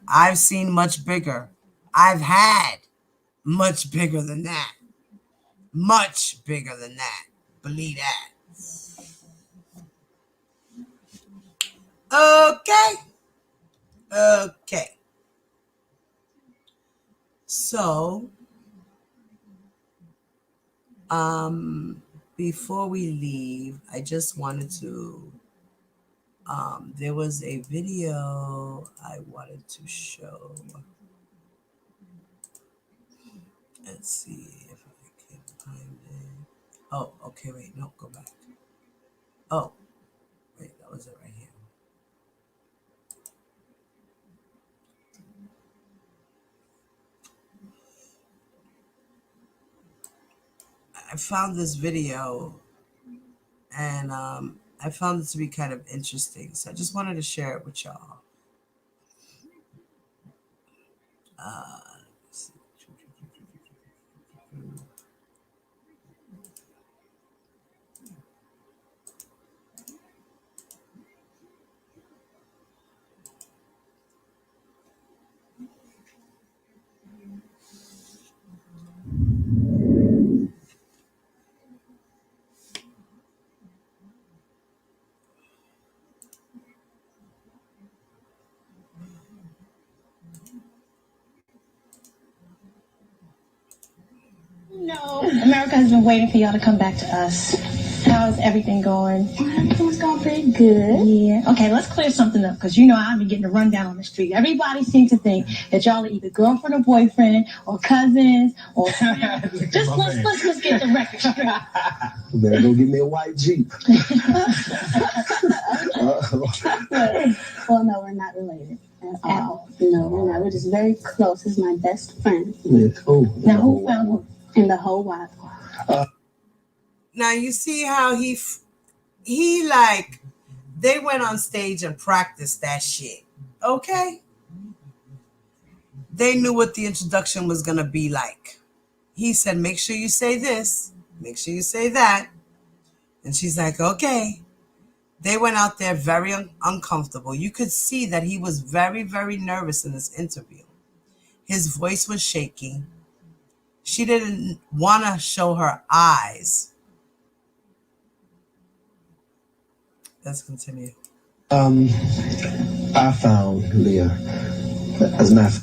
I've seen much bigger. I've had much bigger than that. Much bigger than that. Believe that. Okay. Okay. So, before we leave, I just wanted to, there was a video I wanted to show. Let's see if I can find it. Oh, okay, wait, no, go back. Oh, wait, that was it right here. I found this video, and I found it to be kind of interesting. So I just wanted to share it with y'all. No, America has been waiting for y'all to come back to us. How's everything going? Everything's going pretty good. Yeah. Okay, let's clear something up, because you know I've been getting a rundown on the street. Everybody seems to think that y'all are either girlfriend or boyfriend or cousins or friends. Let's get the record straight. Better go get me a white Jeep. Well, no, we're not related at all. No, we're not. We're just very close. He's my best friend. Yeah, cool. Now, who found who? In the whole wide world. Now you see how he like, they went on stage and practiced that shit. Okay? They knew what the introduction was going to be like. He said, make sure you say this. Make sure you say that. And she's like, okay. They went out there very uncomfortable. You could see that he was very, very nervous in this interview. His voice was shaky. She didn't want to show her eyes. Let's continue. I found Leah. As a matter.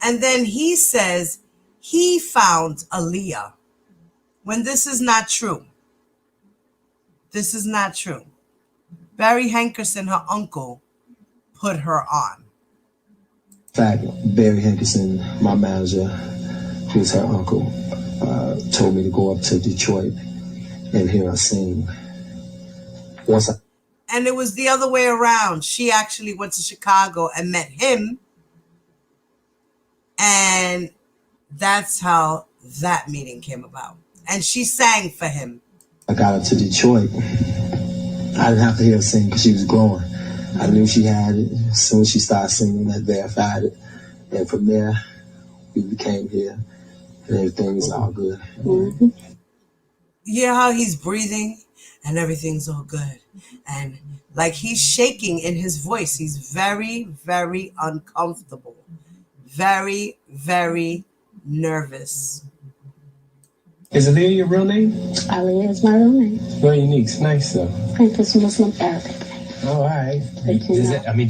And then he says he found Aaliyah, when this is not true. This is not true. Barry Hankerson, her uncle, put her on. In fact, Barry Hankerson, my manager, who's her uncle, told me to go up to Detroit and hear her sing. And it was the other way around. She actually went to Chicago and met him. And that's how that meeting came about. And she sang for him. I got her to Detroit. I didn't have to hear her sing because she was growing. I knew she had it. As soon as she started singing, that verified it. And from there, we became here. And everything is all good. Mm-hmm. Yeah, how he's breathing and everything's all good. And like he's shaking in his voice. He's very, very uncomfortable. Very, very nervous. Is Aaliyah your real name? Aaliyah is my real name. Very unique. It's nice though. It's Muslim Arabic. Oh, all right. Do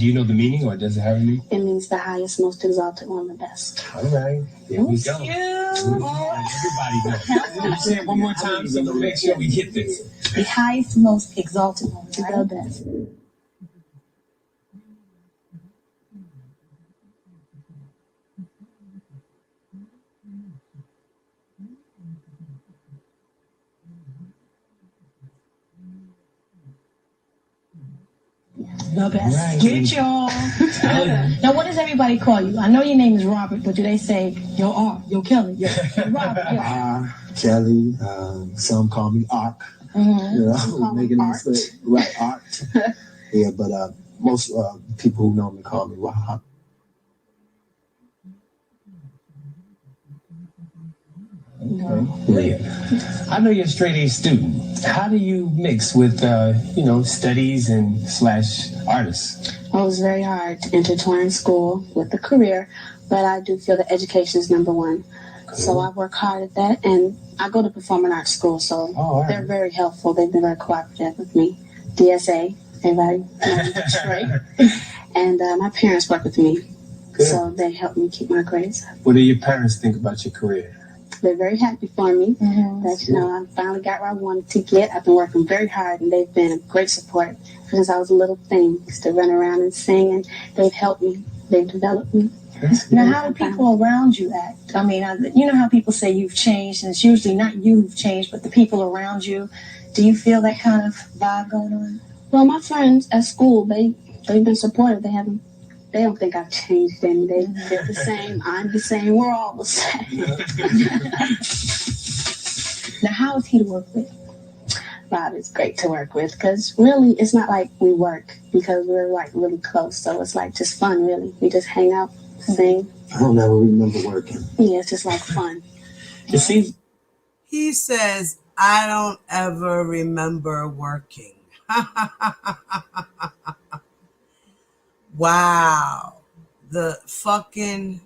you know the meaning, or does it have a meaning? It means the highest, most exalted one, the best. All right. Here we go. Everybody knows. Say it one more time so we'll make sure we hit this. The highest, most exalted one, The right? best. The best. Right. Get y'all. Now, what does everybody call you? I know your name is Robert, but do they say, yo, Art, yo, Kelly, yo, Robert, yo? Kelly, some call me Ark. Mm-hmm. You know, making a mistake. Right, Art. Yeah, but most people who know me call me Rob. Okay. Leah, I know you're a straight A student. How do you mix with, studies and / artists? Well, it was very hard to intertwine school with a career, but I do feel that education is number one. Cool. So I work hard at that, and I go to performing arts school, so they're very helpful. They've been very cooperative with me. DSA, everybody knows Detroit. And my parents work with me, so they help me keep my grades up. What do your parents think about your career? They're very happy for me that, I finally got where I wanted to get. I've been working very hard, and they've been a great support since I was a little thing. Used to run around and sing, and they've helped me. They've developed me. Now, how do people around you act? I mean, you know how people say you've changed, and it's usually not you've changed, but the people around you. Do you feel that kind of vibe going on? Well, my friends at school, they've been supportive. They don't think I've changed any. They're the same. I'm the same. We're all the same. Now, how is he to work with? Rob is great to work with because really it's not like we work because we're like really close. So it's like just fun, really. We just hang out, sing. I don't ever remember working. Yeah, it's just like fun. It seems He says, I don't ever remember working. Wow. The fucking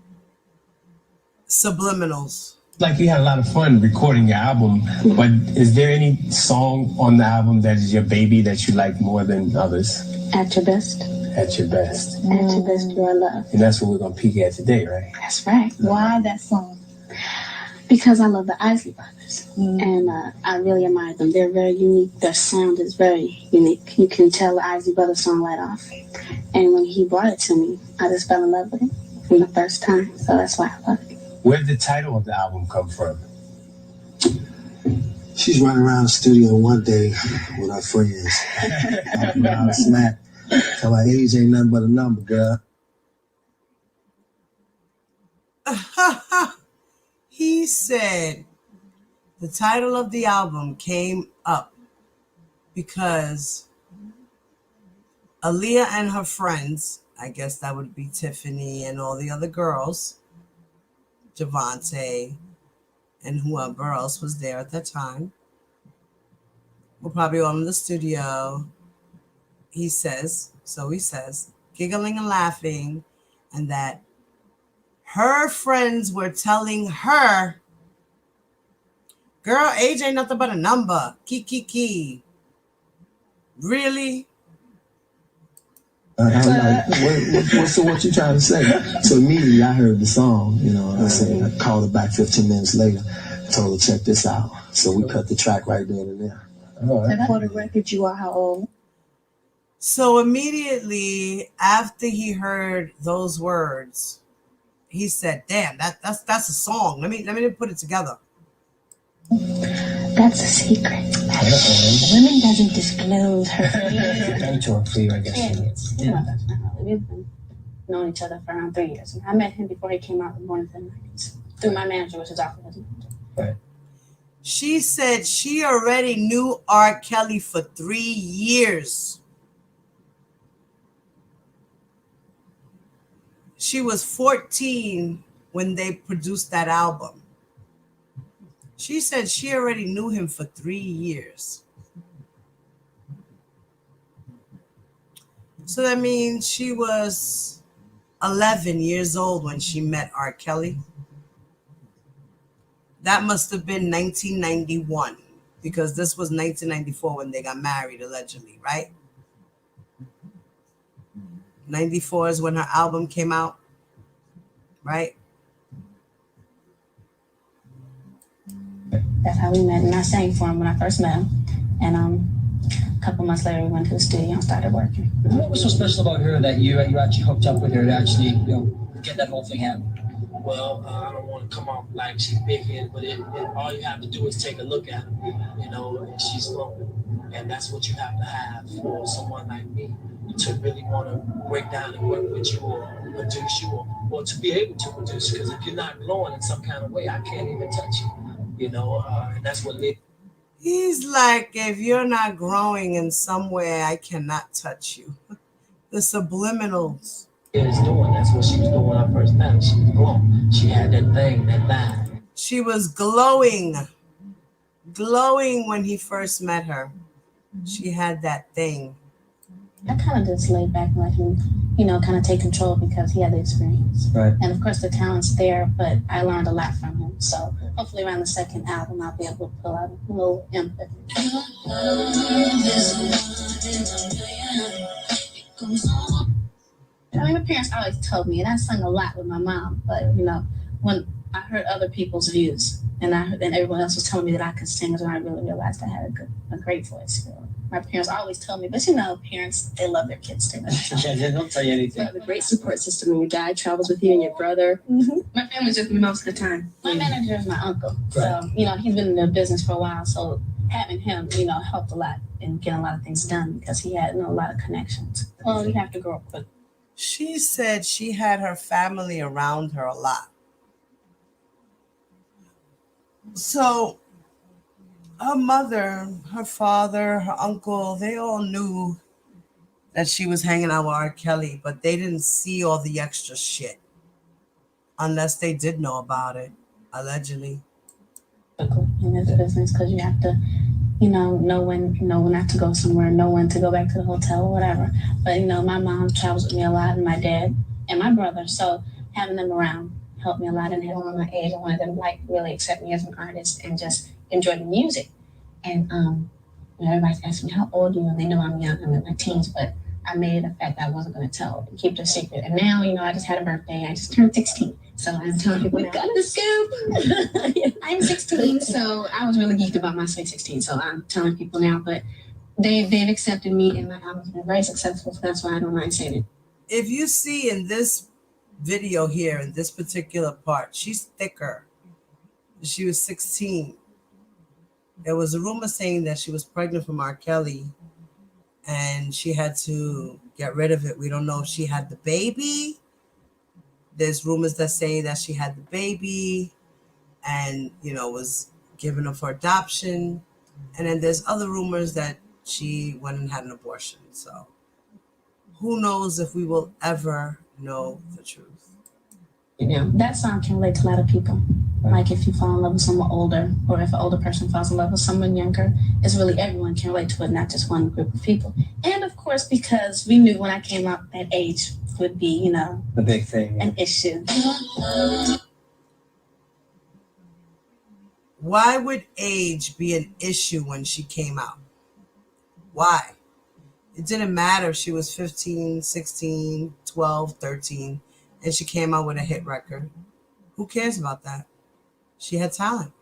subliminals. like you had a lot of fun recording your album, but is there any song on the album that is your baby that you like more than others? At your best. At your best. At your best, you are loved. And that's what we're going to peek at today, right? That's right. Why that song? Because I love the Isley Brothers. And I really admire them. They're very unique. Their sound is very unique. You can tell the Isley Brothers song right off. And when he brought it to me, I just fell in love with it from the first time. So that's why I love it. Where did the title of the album come from? She's running around the studio one day with her friends. Talking about smack. Tell my age ain't nothing but a number, girl. He said the title of the album came up because Aaliyah and her friends, I guess that would be Tiffany and all the other girls, Javante and whoever else was there at that time, were probably all in the studio. He says, giggling and laughing, and that her friends were telling her, girl, age ain't nothing but a number. Key. Really? What you trying to say? So immediately I heard the song, I said, I called her back 15 minutes later, told her, check this out. So we cut the track right then and there. And for the record, you are how old? So immediately after he heard those words, he said, damn, that's a song. Let me put it together. That's a secret. Women doesn't disclose her. Mentor for you, I guess. Yeah. We've been knowing each other for around 3 years. I met him before he came out with Born in the 90s through my manager, which is also his manager. Right. She said she already knew R. Kelly for 3 years. She was 14 when they produced that album. She said she already knew him for 3 years. So that means she was 11 years old when she met R. Kelly. That must have been 1991, because this was 1994 when they got married, allegedly, right? 94 is when her album came out, right? That's how we met, and I sang for him when I first met him. And a couple months later, we went to the studio and started working. What was so special about her that you actually hooked up with her to actually get that whole thing happening? Well, I don't want to come off like she's big-headed, but all you have to do is take a look at her, and she's glowing. And that's what you have to have for someone like me to really want to break down and work with you or produce you or to be able to produce. Because if you're not glowing in some kind of way, I can't even touch you, and that's what it. He's like, if you're not growing in some way, I cannot touch you. The subliminals. Is doing. That's what she was doing when I first met her. She was glowing. She had that thing, that vibe. She was glowing when he first met her. She had that thing. I kind of just laid back and let him, kind of take control because he had the experience. Right. And of course the talent's there, but I learned a lot from him. So hopefully around the second album, I'll be able to pull out a little input. My parents always told me, and I sung a lot with my mom, but when I heard other people's views and everyone else was telling me that I could sing, and I really realized I had a great voice. My parents always told me, but parents, they love their kids too much. Yeah, they don't tell you anything. You have a great support system when your dad travels with you and your brother. Mm-hmm. My family's with me most of the time. My manager is my uncle, so he's been in the business for a while, so having him, helped a lot in getting a lot of things done because he had a lot of connections. Well, you have to grow up quick. She said she had her family around her a lot. So Her mother, her father, her uncle, they all knew that she was hanging out with R. Kelly, but they didn't see all the extra shit unless they did know about it, allegedly. In this business, because you have to, know when not to go somewhere, know when to go back to the hotel or whatever. But my mom travels with me a lot, and my dad and my brother, so having them around helped me a lot. And having my age, I wanted them really accept me as an artist and just enjoy the music. And everybody's asking me how old are you, and they know I'm young, I'm in my teens, but I made it a fact that I wasn't going to tell, keep it a secret. And now, I just had a birthday. I just turned 16. So I'm telling people, we got the scoop. I'm 16, so I was really geeked about my sweet 16. So I'm telling people now, but they've accepted me, and my album's been very successful. So that's why I don't mind saying it. If you see in this video here, in this particular part, she's thicker. She was 16. There was a rumor saying that she was pregnant from R. Kelly and she had to get rid of it. We don't know if she had the baby. There's rumors that say that she had the baby and, was given up for adoption. And then there's other rumors that she went and had an abortion. So who knows if we will ever know the truth. That song can relate to a lot of people. Like if you fall in love with someone older, or if an older person falls in love with someone younger, it's really everyone can relate to it, not just one group of people. And of course, because we knew when I came out, that age would be, the big thing, an issue. Why would age be an issue when she came out? Why? It didn't matter if she was 15, 16, 12, 13, and she came out with a hit record. Who cares about that? She had talent.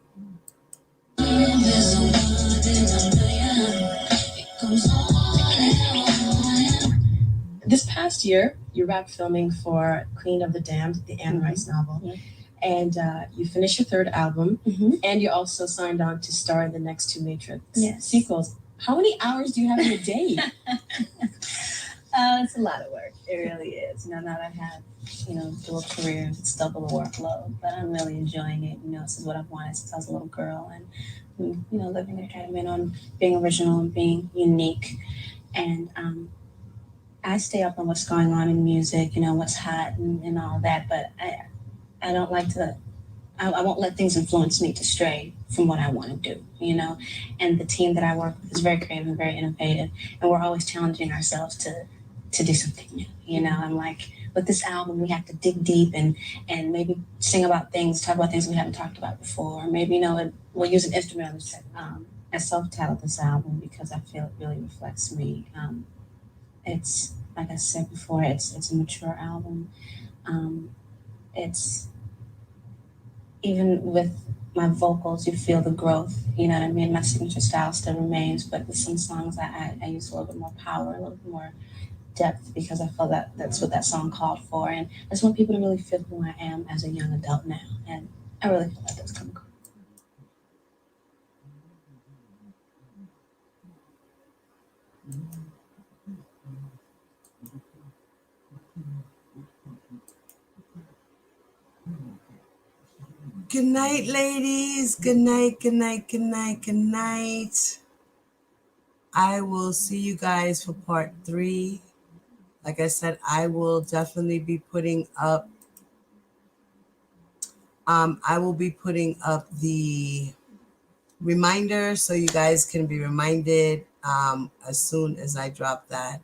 This past year, you wrapped filming for Queen of the Damned, the Anne Rice novel. Mm-hmm. And you finished your third album, and you also signed on to star in the next two Matrix sequels. How many hours do you have in a day? It's a lot of work. It really is. Now that I have, dual careers, it's double the workload, but I'm really enjoying it. This is what I've wanted since I was a little girl, and living a commitment on being original and being unique. And I stay up on what's going on in music, what's hot and all that, but I don't like to, I won't let things influence me to stray from what I want to do, and the team that I work with is very creative and very innovative, and we're always challenging ourselves to do something new, I'm like, with this album, we have to dig deep and maybe sing about things, talk about things we haven't talked about before, maybe, we'll use an instrument I self-titled this album because I feel it really reflects me. It's, like I said before, it's a mature album. It's, even with my vocals, you feel the growth, you know what I mean? My signature style still remains, but with some songs I use a little bit more power, a little bit more depth, because I feel that that's what that song called for. And I just want people to really feel who I am as a young adult now. And I really feel like that's coming across. Good night, ladies. Good night, good night, good night, good night. I will see you guys for part 3. Like I said, I will definitely be putting up the reminder so you guys can be reminded as soon as I drop that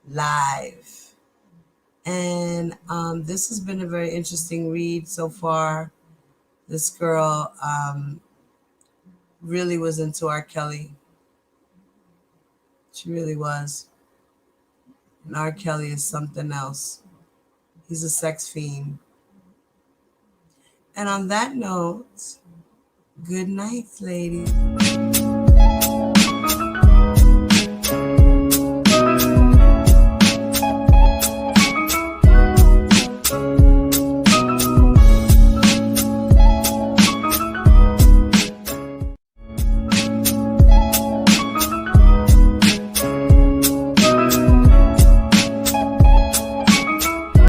live. And this has been a very interesting read so far. This girl really was into R. Kelly. She really was. And R. Kelly is something else. He's a sex fiend. And on that note, good night, ladies.